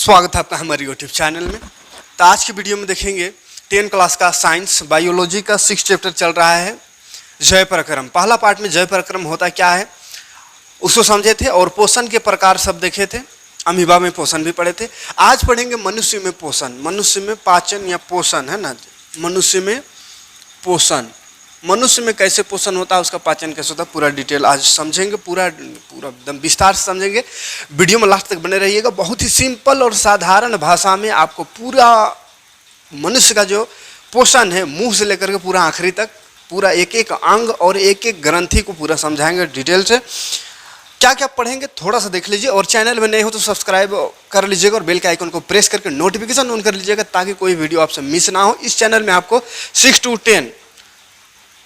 स्वागत है आपका हमारे यूट्यूब चैनल में। तो आज की वीडियो में देखेंगे 10 क्लास का साइंस बायोलॉजी का 6 चैप्टर चल रहा है, जय पराक्रम। पहला पार्ट में जय पराक्रम होता क्या है उसको समझे थे और पोषण के प्रकार सब देखे थे। अमीबा में पोषण भी पढ़े थे। आज पढ़ेंगे मनुष्य में पोषण, मनुष्य में पाचन या पोषण है ना, मनुष्य में पोषण, मनुष्य में कैसे पोषण होता है, उसका पाचन कैसे होता है, पूरा डिटेल आज समझेंगे, पूरा एकदम विस्तार से समझेंगे। वीडियो में लास्ट तक बने रहिएगा। बहुत ही सिंपल और साधारण भाषा में आपको पूरा मनुष्य का जो पोषण है मुंह से लेकर के पूरा आखिरी तक, पूरा एक एक अंग और एक एक ग्रंथि को पूरा समझाएंगे डिटेल से। क्या क्या पढ़ेंगे थोड़ा सा देख लीजिए, और चैनल में नए हो तो सब्सक्राइब कर लीजिएगा और बेल के आइकन को प्रेस करके नोटिफिकेशन ऑन कर लीजिएगा ताकि कोई वीडियो आपसे मिस ना हो। इस चैनल में आपको 6 to 10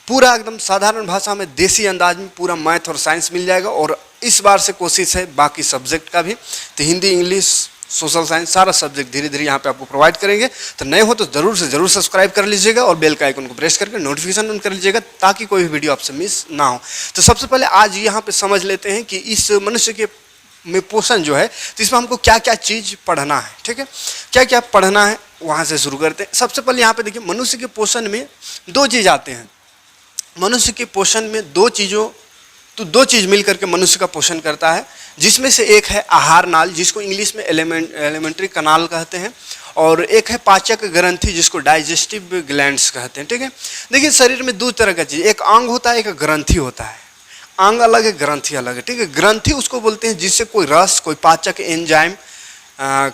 पूरा एकदम साधारण भाषा में देसी अंदाज में पूरा मैथ और साइंस मिल जाएगा। और इस बार से कोशिश है बाकी सब्जेक्ट का भी, तो हिंदी, इंग्लिश, सोशल साइंस सारा सब्जेक्ट धीरे धीरे यहाँ पे आपको प्रोवाइड करेंगे। तो नए हो तो ज़रूर से ज़रूर सब्सक्राइब कर लीजिएगा और बेल का आइकन को प्रेस करके नोटिफिकेशन ऑन कर लीजिएगा ताकि कोई भी वीडियो आपसे मिस ना हो। तो सबसे पहले आज यहाँ पे समझ लेते हैं कि इस मनुष्य के में पोषण जो है तो इसमें हमको क्या क्या चीज़ पढ़ना है। ठीक है, क्या क्या पढ़ना है वहाँ से शुरू करते हैं। सबसे पहले यहाँ पे देखिए, मनुष्य के पोषण में 2 चीज़ आते हैं। मनुष्य के पोषण में दो चीज़ मिलकर के मनुष्य का पोषण करता है, जिसमें से एक है आहार नाल, जिसको इंग्लिश में एलिमेंट्री कनाल कहते हैं, और एक है पाचक ग्रंथि, जिसको डाइजेस्टिव ग्लैंड्स कहते हैं। ठीक है, देखिए शरीर में 2 तरह का चीज़, एक अंग होता है, एक ग्रंथि होता है। अंग अलग है, ग्रंथि अलग है। ठीक है, ग्रंथि उसको बोलते हैं जिससे कोई रस, कोई पाचक एंजाइम,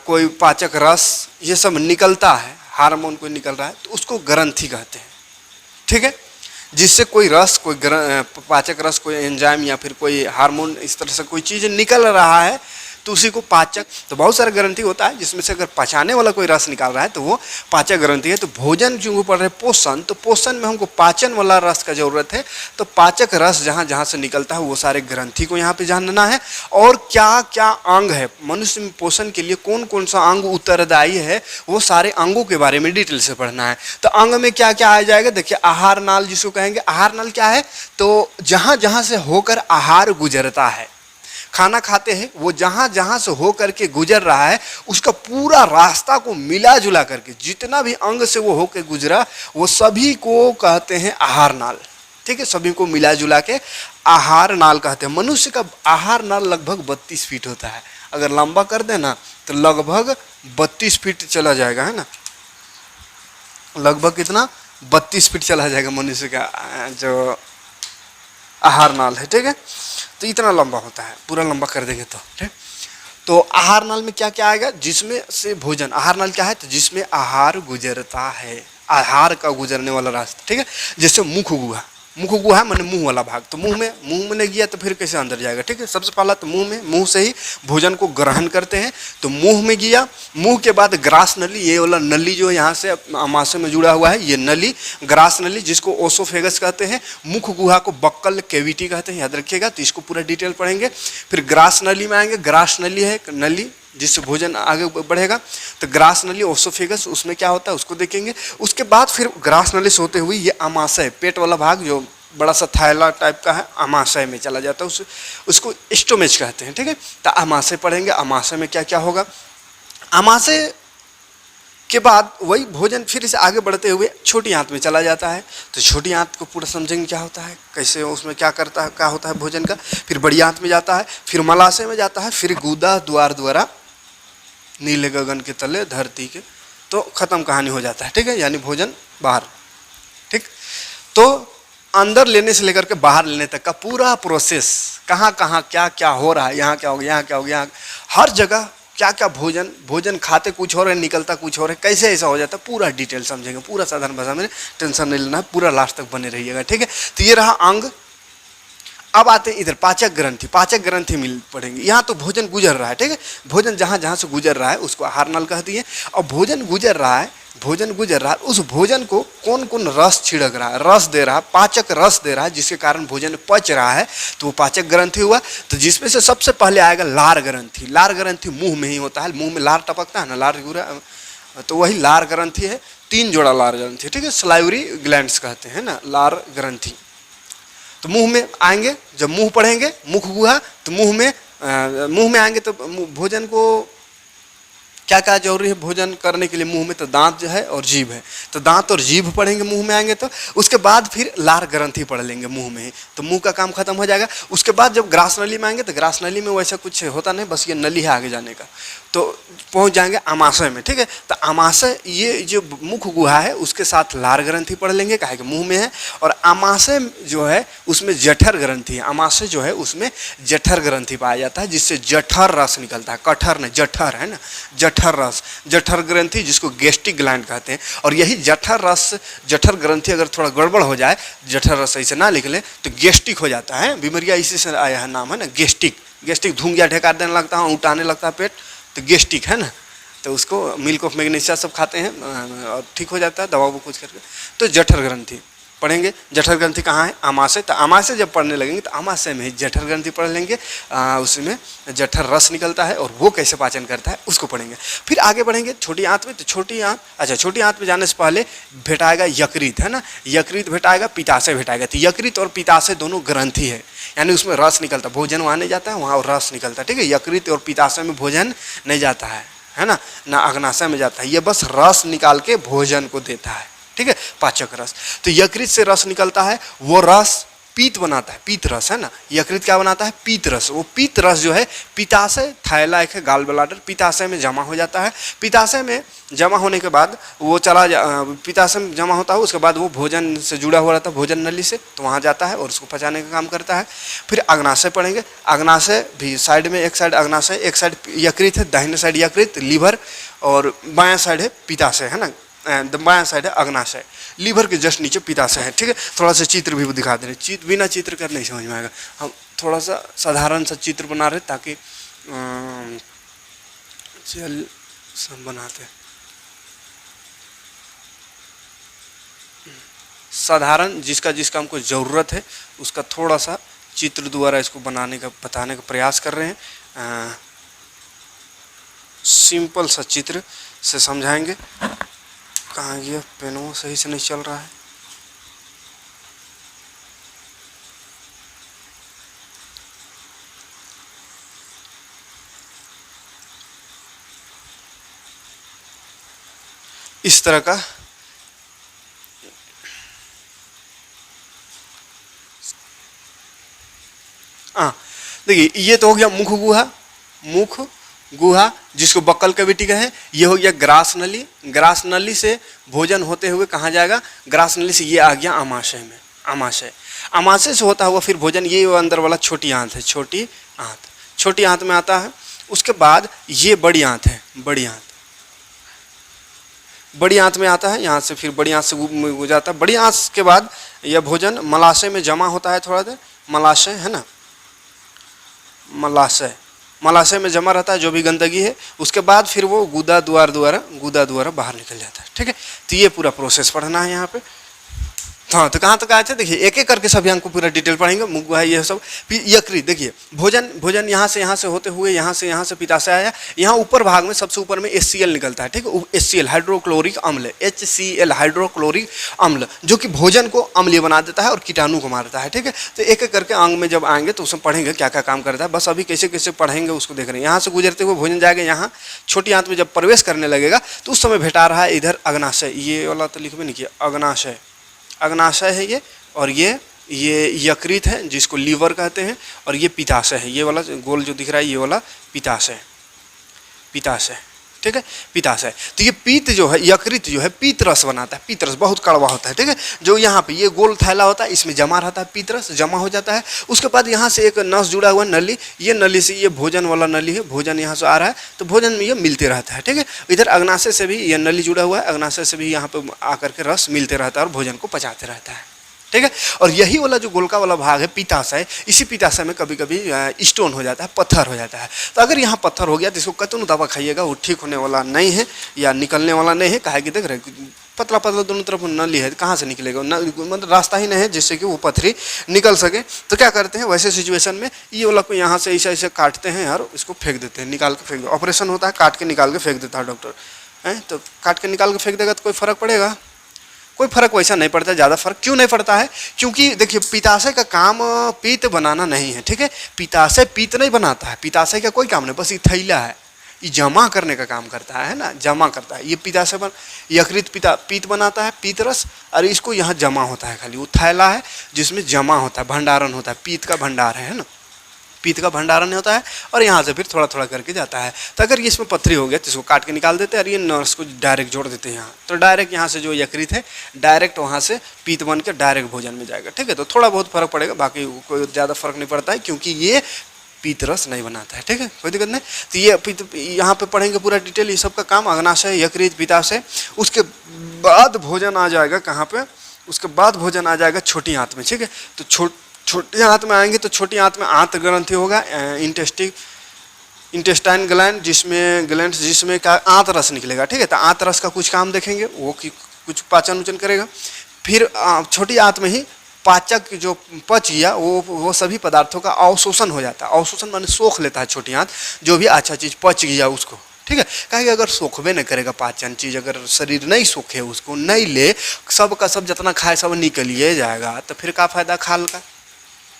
कोई पाचक रस ये सब निकलता है, हार्मोन कोई निकल रहा है तो उसको ग्रंथि कहते हैं। ठीक है, जिससे कोई रस, कोई पाचक रस, कोई एंजाइम या फिर कोई हार्मोन, इस तरह से कोई चीज़ निकल रहा है तो उसी को पाचक। तो बहुत सारा ग्रंथि होता है जिसमें से अगर पचाने वाला कोई रस निकाल रहा है तो वो पाचक ग्रंथि है। तो भोजन जो पढ़ रहे पोषण, तो पोषण में हमको पाचन वाला रस का जरूरत है। तो पाचक रस जहाँ जहाँ से निकलता है वो सारे ग्रंथि को यहाँ पे जानना है। और क्या क्या अंग है मनुष्य में पोषण के लिए, कौन कौन सा अंग उत्तरदायी है, वो सारे अंगों के बारे में डिटेल से पढ़ना है। तो अंग में क्या क्या आ जाएगा, देखिए आहार नाल जिसको कहेंगे। आहार नाल क्या है, तो जहाँ जहाँ से होकर आहार गुजरता है, खाना खाते हैं वो जहाँ जहाँ से हो करके गुजर रहा है उसका पूरा रास्ता को मिला जुला करके जितना भी अंग से वो होकर गुजरा वो सभी को कहते हैं आहार नाल। ठीक है, सभी को मिला जुला के आहार नाल कहते हैं। मनुष्य का आहार नाल लगभग 32 फीट होता है। अगर लंबा कर देना तो लगभग 32 फीट चला जाएगा, है ना, लगभग कितना 32 फीट चला जाएगा मनुष्य का जो आहार नाल है। ठीक है, तो इतना लंबा होता है, पूरा लंबा कर देंगे तो ठीक। तो आहार नाल में क्या क्या आएगा, जिसमें से भोजन, आहार नाल क्या है, तो जिसमें आहार गुजरता है, आहार का गुजरने वाला रास्ता। ठीक है, जैसे मुख गुहा, मुख गुहा माने मुंह वाला भाग, तो मुंह में नहीं गया तो फिर कैसे अंदर जाएगा। ठीक है, सबसे पहला तो मुंह से ही भोजन को ग्रहण करते हैं। तो मुंह में गया, मुंह के बाद ग्रास नली, ये वाला नली जो यहाँ से अमाशय में जुड़ा हुआ है, ये नली ग्रास नली जिसको ओसोफेगस कहते हैं। मुख गुहा को बक्कल कैविटी कहते हैं, याद रखिएगा। तो इसको पूरा डिटेल पढ़ेंगे। फिर ग्रास नली में आएंगे। ग्रास नली है नली जिससे भोजन आगे बढ़ेगा। तो ग्रास नली ओसोफेगस, उसमें क्या होता है उसको देखेंगे। उसके बाद फिर ग्रास नली से होते हुए ये अमाशय, पेट वाला भाग जो बड़ा सा थैला टाइप का है, अमाशय में चला जाता है, उसको स्टोमेच कहते हैं। ठीक है, तो अमाशय पढ़ेंगे। अमाशय में क्या क्या होगा, अमाशय के बाद वही भोजन फिर से आगे बढ़ते हुए छोटी आंत में चला जाता है। तो छोटी आंत को पूरा समझेंगे क्या होता है, कैसे उसमें क्या करता है, क्या होता है भोजन का। फिर बड़ी आंत में जाता है, फिर मलाशय में जाता है, फिर गुदा द्वारा नीले गगन के तले धरती के, तो खत्म कहानी हो जाता है। ठीक है, यानी भोजन बाहर। ठीक, तो अंदर लेने से लेकर के बाहर लेने तक का पूरा प्रोसेस, कहाँ कहाँ क्या क्या हो रहा है, यहाँ क्या हो गया, यहाँ क्या हो गया, हर जगह क्या क्या भोजन खाते कुछ हो रहा है, निकलता कुछ हो रहा है, कैसे ऐसा हो जाता है, पूरा डिटेल समझेंगे, पूरा साधारण भाषा में, टेंशन नहीं लेना है, पूरा लास्ट तक बने रहिएगा। ठीक है, तो ये रहा अंग। अब आते हैं इधर पाचक ग्रंथि। पाचक ग्रंथि मिल पढ़ेंगे। यहाँ तो भोजन गुजर रहा है। ठीक है, भोजन जहाँ जहाँ से गुजर रहा है उसको आहार नाल कह दिए। और भोजन गुजर रहा है, उस भोजन को कौन कौन रस छिड़क रहा है, रस दे रहा है, पाचक रस दे रहा है, जिसके कारण भोजन पच रहा है, तो वो पाचक ग्रंथि हुआ। तो जिसमें से सबसे पहले आएगा लार ग्रंथि। लार ग्रंथि मुंह में ही होता है, मुंह में लार टपकता है ना, लार गुरा, तो वही लार ग्रंथि है। 3 जोड़ा लार ग्रंथि। ठीक है, सलाइवरी ग्लैंड्स कहते हैं ना लार ग्रंथि। तो मुंह में आएंगे, जब मुंह पढ़ेंगे मुख गुहा, तो मुंह में आएंगे तो भोजन को क्या क्या जरूरी है भोजन करने के लिए मुंह में? तो दांत जो है और जीभ है। तो दांत और जीभ पढ़ेंगे मुंह में आएंगे तो, उसके बाद फिर लार ग्रंथि पढ़ लेंगे मुंह में ही, तो मुंह का काम खत्म हो जाएगा। उसके बाद जब ग्रास नली में आएंगे तो ग्रास नली में वैसा कुछ होता नहीं, बस ये नली है आगे जाने का, तो पहुंच जाएंगे आमाशय में। ठीक है, तो आमाशय ये जो मुख गुहा है उसके साथ लार ग्रंथि पढ़ लेंगे, काहे कि मुंह में है। और आमाशय जो है उसमें जठर ग्रंथि है, आमाशय जो है उसमें जठर ग्रंथि पाया जाता है, जिससे जठर रस निकलता है, कठर नहीं जठर है ना, जठर रस, जठर ग्रंथि जिसको गैस्ट्रिक ग्लैंड कहते हैं। और यही जठर रस, जठर ग्रंथि अगर थोड़ा गड़बड़ हो जाए, जठर रस सही से ना निकले तो गैस्ट्रिक हो जाता है। बीमारियाँ इसी से आया है, नाम है ना गैस्ट्रिक। गैस्ट्रिक धुंगिया ढेकार देने लगता है, उठाने लगता है पेट, तो गैस्ट्रिक है ना। तो उसको मिल्क ऑफ मैग्नीशिया सब खाते हैं और ठीक हो जाता है दवा वो कुछ करके। तो जठर ग्रंथि पढ़ेंगे। जठर ग्रंथि कहाँ है? आमाशय। तो आमाशय जब पढ़ने लगेंगे तो आमाशय में ही जठर ग्रंथि पढ़ लेंगे, उसमें जठर रस निकलता है और वो कैसे पाचन करता है उसको पढ़ेंगे। फिर आगे बढ़ेंगे छोटी आंत में। तो छोटी आंत, अच्छा छोटी आंत में जाने से पहले भेटाएगा यकृत, है ना, यकृत भेटाएगा, पित्ताशय भेटाएगा। तो यकृत और पित्ताशय दोनों ग्रंथि है, यानी उसमें रस निकलता है, भोजन वहाँ नहीं जाता है, वहाँ रस निकलता है। ठीक है, यकृत और पित्ताशय में भोजन नहीं जाता है ना, ना अग्नाशय में जाता है, ये बस रस निकाल के भोजन को देता है। ठीक है, पाचक रस। तो यकृत से रस निकलता है, वो रस पीत बनाता है, पीत रस है ना। यकृत क्या बनाता है? पीत रस। वो पीत रस जो है पित्ताशय, थायला एक है गाल ब्लाडर, पित्ताशय में जमा हो जाता है। पित्ताशय में जमा होने के बाद वो पित्ताशय में जमा होता है, उसके बाद वो भोजन से जुड़ा हुआ रहता है, भोजन नली से, तो वहाँ जाता है और उसको पचाने का काम करता है। फिर अग्नाशय पढ़ेंगे। अग्नाशय भी साइड में, एक साइड अग्नाशय, एक साइड यकृत है, दाहिने साइड यकृत लीवर, और बायां साइड है पित्ताशय है ना, बायां साइड है अग्नाशय। लीवर के जस्ट नीचे पित्ताशय है। ठीक है, थोड़ा सा चित्र भी दिखा दे रहे, बिना चित्र कर नहीं समझ में आएगा, हम थोड़ा सा साधारण सा चित्र बना रहे ताकि चल सब बनाते साधारण, जिसका हमको ज़रूरत है उसका थोड़ा सा चित्र द्वारा इसको बनाने का, बताने का प्रयास कर रहे हैं। सिंपल सा चित्र से समझाएंगे। कहाँ गया पेनों? सही से नहीं चल रहा है। इस तरह का देखिए, ये तो हो गया मुख गुहा, मुख गुहा जिसको बक्कल कैविटी का है। ये हो गया ग्रास नली। ग्रास नली से भोजन होते हुए कहाँ जाएगा? ग्रास नली से ये आ गया आमाशय में, आमाशय। आमाशय से होता हुआ फिर भोजन, ये अंदर वाला छोटी आंत है, छोटी आंत, छोटी आंत में आता है। उसके बाद ये बड़ी आंत है, बड़ी आंत, बड़ी आंत में आता है, यहाँ से फिर बड़ी आंत से हो जाता है। बड़ी आंत के बाद यह भोजन मलाशय में जमा होता है थोड़ा देर, मलाशय है ना, मलाशय, मलाशय में जमा रहता है जो भी गंदगी है। उसके बाद फिर वो गुदा द्वारा बाहर निकल जाता है। ठीक है, तो ये पूरा प्रोसेस पढ़ना है यहाँ पे। हाँ, तो कहाँ तक आए थे? देखिए एक एक करके सभी अंक को पूरा डिटेल पढ़ेंगे। मुख गुहा ये सब, फिर यकृत। देखिए भोजन यहाँ से होते हुए यहाँ से पित्ताशय आया। यहाँ ऊपर भाग में, सबसे ऊपर में HCl निकलता है। ठीक है, HCl हाइड्रोक्लोरिक अम्ल, HCl हाइड्रोक्लोरिक अम्ल, जो कि भोजन को अम्लीय बना देता है और कीटाणु को मारता है। ठीक है, तो एक एक करके अंग में जब आएंगे तो उसमें पढ़ेंगे क्या क्या काम करता है। बस अभी कैसे कैसे पढ़ेंगे उसको देख रहे हैं। यहाँ से गुजरते हुए भोजन जाएगा, यहाँ छोटी आंत में जब प्रवेश करने लगेगा तो उस समय भेटा रहा है इधर अग्नाशय। ये वाला तो लिख भी नहीं किया, अग्नाशय, अग्नाशय है ये, और ये यकृत है जिसको लीवर कहते हैं, और ये पित्ताशय है। ये वाला गोल जो दिख रहा है ये वाला पित्ताशय, पित्ताशय। ठीक है, पित्ताशय। तो ये पीत जो है, यकृत जो है पीत रस बनाता है, पीत रस बहुत कड़वा होता है। ठीक है, जो यहाँ पे ये गोल थैला होता है इसमें जमा रहता है, पीत रस जमा हो जाता है। उसके बाद यहाँ से एक नस जुड़ा हुआ नली, ये नली से, ये भोजन वाला नली है, भोजन यहाँ से आ रहा है तो भोजन में ये मिलते रहता है। ठीक है, इधर अग्नाशय से भी ये नली जुड़ा हुआ है, अग्नाशय से भी यहाँ पे आकर के रस मिलते रहता है और भोजन को पचाते रहता है। ठीक है, और यही वाला जो गोलका वाला भाग है पित्ताशय, इसी पित्ताशय में कभी कभी स्टोन हो जाता है, पत्थर हो जाता है। तो अगर यहाँ पत्थर हो गया तो इसको कतनो दवा खाइएगा वो ठीक होने वाला नहीं है या निकलने वाला नहीं है। काहे कि देख रहे पतला पतला दोनों तरफ नली है, कहाँ से निकलेगा? मतलब रास्ता ही नहीं है जिससे कि वो पत्थरी निकल सके। तो क्या करते हैं वैसे सिचुएशन में, ये वाला को यहाँ से ऐसे काटते हैं और इसको फेंक देते हैं, निकाल के फेंक दो। ऑपरेशन होता है, काट के निकाल के फेंक देता है डॉक्टर है। तो काट के निकाल के फेंक देगा तो कोई फर्क पड़ेगा? कोई फर्क वैसा नहीं पड़ता, ज़्यादा फर्क क्यों नहीं पड़ता है? क्योंकि देखिए पित्ताशय का काम पीत बनाना नहीं है। ठीक है, पित्ताशय पीत नहीं बनाता है, पित्ताशय का कोई काम नहीं, बस ये थैला है, ये जमा करने का काम करता है ना, जमा करता है। ये पिता से यकृत पीत बनाता है, पीत रस, और इसको यहाँ जमा होता है। खाली वो थैला है जिसमें जमा होता है, भंडारण होता है, पीत का भंडार है ना, पीत का भंडारण होता है। और यहाँ से फिर थोड़ा थोड़ा करके जाता है। तो अगर ये इसमें पत्थरी हो गया तो इसको काट के निकाल देते हैं और ये नर्स को डायरेक्ट जोड़ देते हैं यहाँ। तो डायरेक्ट यहाँ से जो यकृत है डायरेक्ट वहाँ से पीत बन के डायरेक्ट भोजन में जाएगा। ठीक है, तो थोड़ा बहुत फर्क पड़ेगा, बाकी कोई ज़्यादा फर्क नहीं पड़ता है, क्योंकि ये पीत रस नहीं बनाता है। ठीक है, कोई दिक्कत नहीं। तो ये पीत यहाँ पे पढ़ेंगे पूरा डिटेल, ये सब का काम अग्नाशय, यकृत, पित्ताशय। उसके बाद भोजन आ जाएगा कहाँ पे, उसके बाद भोजन आ जाएगा छोटी आंत में। ठीक है, तो छोटी आंत में आएंगे तो छोटी आंत में आंत ग्रंथि होगा, इंटेस्टाइन ग्लैंड, जिसमें क्या आंत रस निकलेगा। ठीक है, तो आंत रस का कुछ काम देखेंगे, वो कुछ पाचन उचन करेगा। फिर छोटी आंत में ही पाचक जो पच गया वो सभी पदार्थों का अवशोषण हो जाता है। अवशोषण माने सोख लेता है छोटी आंत, जो भी अच्छा चीज़ पच गया उसको। ठीक है, कहेंगे अगर सोखबे नहीं करेगा पाचन चीज़, अगर शरीर नहीं सोखे, उसको नहीं ले, सब का सब जितना खाए सब निकलिए जाएगा, तो फिर क्या फायदा खाल का,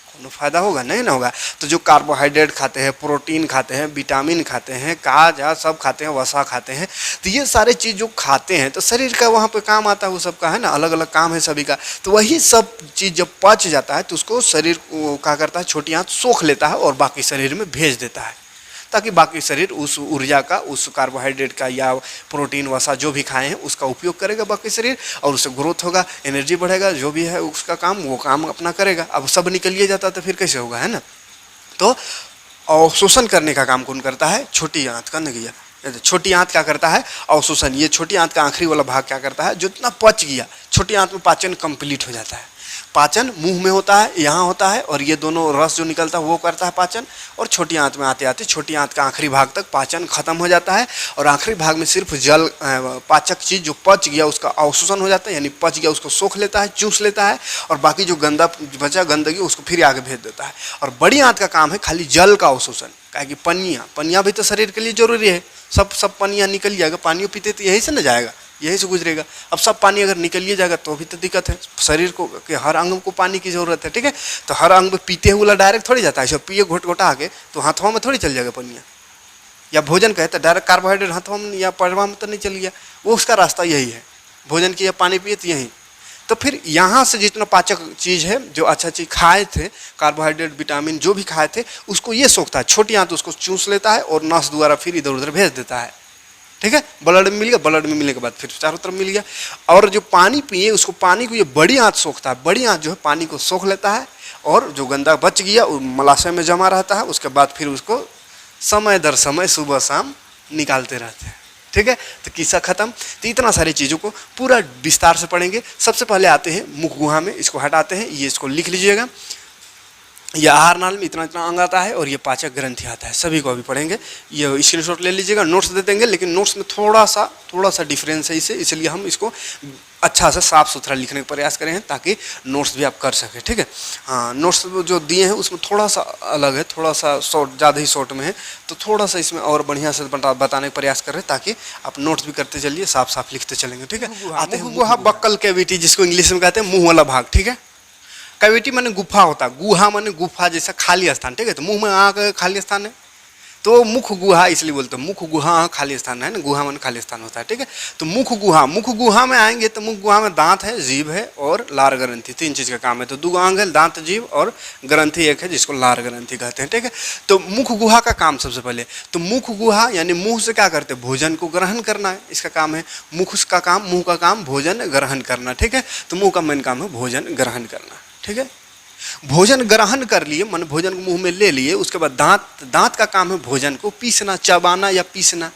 कोनो फायदा होगा नहीं ना होगा। तो जो कार्बोहाइड्रेट खाते हैं, प्रोटीन खाते हैं, विटामिन खाते हैं, काजा सब खाते हैं, वसा खाते हैं, तो ये सारे चीज़ जो खाते हैं तो शरीर का वहाँ पे काम आता है, वो सब का है ना, अलग अलग काम है सभी का। तो वही सब चीज़ जब पच जाता है तो उसको शरीर क्या करता है, छोटी आंत सोख लेता है और बाकी शरीर में भेज देता है, ताकि बाकी शरीर उस ऊर्जा का, उस कार्बोहाइड्रेट का या प्रोटीन वसा जो भी खाए हैं उसका उपयोग करेगा बाकी शरीर, और उससे ग्रोथ होगा, एनर्जी बढ़ेगा, जो भी है उसका काम वो काम अपना करेगा। अब सब निकलिए जाता तो फिर कैसे होगा, है ना। तो अवशोषण करने का काम कौन करता है, छोटी आंत का नगिया। छोटी आंत क्या करता है, अवशोषण। ये छोटी आंत का आखिरी वाला भाग क्या करता है, जितना पच गया छोटी आंत में पाचन कंप्लीट हो जाता है। पाचन मुंह में होता है, यहाँ होता है, और ये दोनों रस जो निकलता है वो करता है पाचन, और छोटी आंत में आते आते छोटी आंत का आखिरी भाग तक पाचन खत्म हो जाता है, और आखिरी भाग में सिर्फ जल पाचक चीज़ जो पच गया उसका अवशोषण हो जाता है, यानी पच गया उसको सोख लेता है, चूस लेता है, और बाकी जो गंदा बचा गंदगी उसको फिर आगे भेज देता है। और बड़ी आंत का काम है खाली जल का अवशोषण, क्या कि पनिया भी तो शरीर के लिए जरूरी है। सब पनिया निकल जाएगा, पानी पीते तो यही से न जाएगा, यही से गुजरेगा। अब सब पानी अगर निकलिए जाएगा तो भी तो दिक्कत है। शरीर को के हर अंग को पानी की जरूरत है। ठीक है, तो हर अंग में पीते हुए डायरेक्ट थोड़ी जाता है, सब पिए घोट घोटा आके तो हाथों में थोड़ी चल जाएगा पनिया, या भोजन कहते डायरेक्ट कार्बोहाइड्रेट हाथों में या पड़वा में तो नहीं चल गया, वो उसका रास्ता यही है, भोजन किया पानी पिए तो यही। तो फिर यहाँ से जितना पाचक चीज़ है, जो अच्छा चीज़ खाए थे, कार्बोहाइड्रेट विटामिन जो भी खाए थे, उसको ये सोखता है, छोटी आंत उसको चूस लेता है और नस द्वारा फिर इधर उधर भेज देता है। ठीक है, ब्लड में मिल गया, ब्लड में मिलने के बाद फिर चारों तरफ मिल गया। और जो पानी पिए उसको, पानी को ये बड़ी आंत सोखता है, बड़ी आंत जो है पानी को सोख लेता है, और जो गंदा बच गया वो मलाशय में जमा रहता है, उसके बाद फिर उसको समय दर समय सुबह शाम निकालते रहते हैं। ठीक है, तो किस्सा खत्म। तो इतना सारी चीज़ों को पूरा विस्तार से पढ़ेंगे। सबसे पहले आते हैं मुख गुहा में, इसको हटाते हैं, ये इसको लिख लीजिएगा। ये आहार नाल में इतना अंग आता है, और ये पाचक ग्रंथि आता है, सभी को अभी पढ़ेंगे। ये स्क्रीनशॉट ले लीजिएगा, नोट्स दे देंगे, लेकिन नोट्स में थोड़ा सा डिफरेंस है इसलिए हम इसको अच्छा से साफ सुथरा लिखने का प्रयास करें हैं, ताकि नोट्स भी आप कर सकें। ठीक है, हाँ, नोट्स जो दिए हैं उसमें थोड़ा सा अलग है, थोड़ा सा शॉर्ट, ज़्यादा ही शॉर्ट में है, तो थोड़ा सा इसमें और बढ़िया से बताने का प्रयास कर रहे हैं, ताकि आप नोट्स भी करते चलिए, साफ साफ लिखते चलेंगे। ठीक है, आते हैं गुहा, बक्कल कैविटी जिसको इंग्लिश में कहते हैं, मुँह वाला भाग। ठीक है, कैविटी माने गुफा होता है, गुहा माने गुफा जैसा खाली स्थान। ठीक है, तो मुंह में आँख खाली स्थान है, तो मुख गुहा इसलिए बोलते हैं, मुख गुहा खाली स्थान है ना, गुहा माने खाली स्थान होता है। ठीक है, तो मुख गुहा में आएंगे तो मुख गुहा में दांत है, जीभ है और लार ग्रंथि, तीन चीज़ का काम है। तो 2 अंग है, दांत, जीभ और ग्रंथि एक है जिसको लार ग्रंथि कहते हैं। ठीक है, तो मुख गुहा का काम सबसे पहले, तो मुख गुहा यानी मुंह से क्या करते हैं, भोजन को ग्रहण करना है, इसका काम है। मुख का काम, मुंह का काम भोजन ग्रहण करना। ठीक है, तो मुंह का मेन काम है भोजन ग्रहण करना। ठीक है, भोजन ग्रहण कर लिए, मन भोजन को मुंह में ले लिए, उसके बाद दांत का काम है भोजन को पीसना, चबाना या पीसना।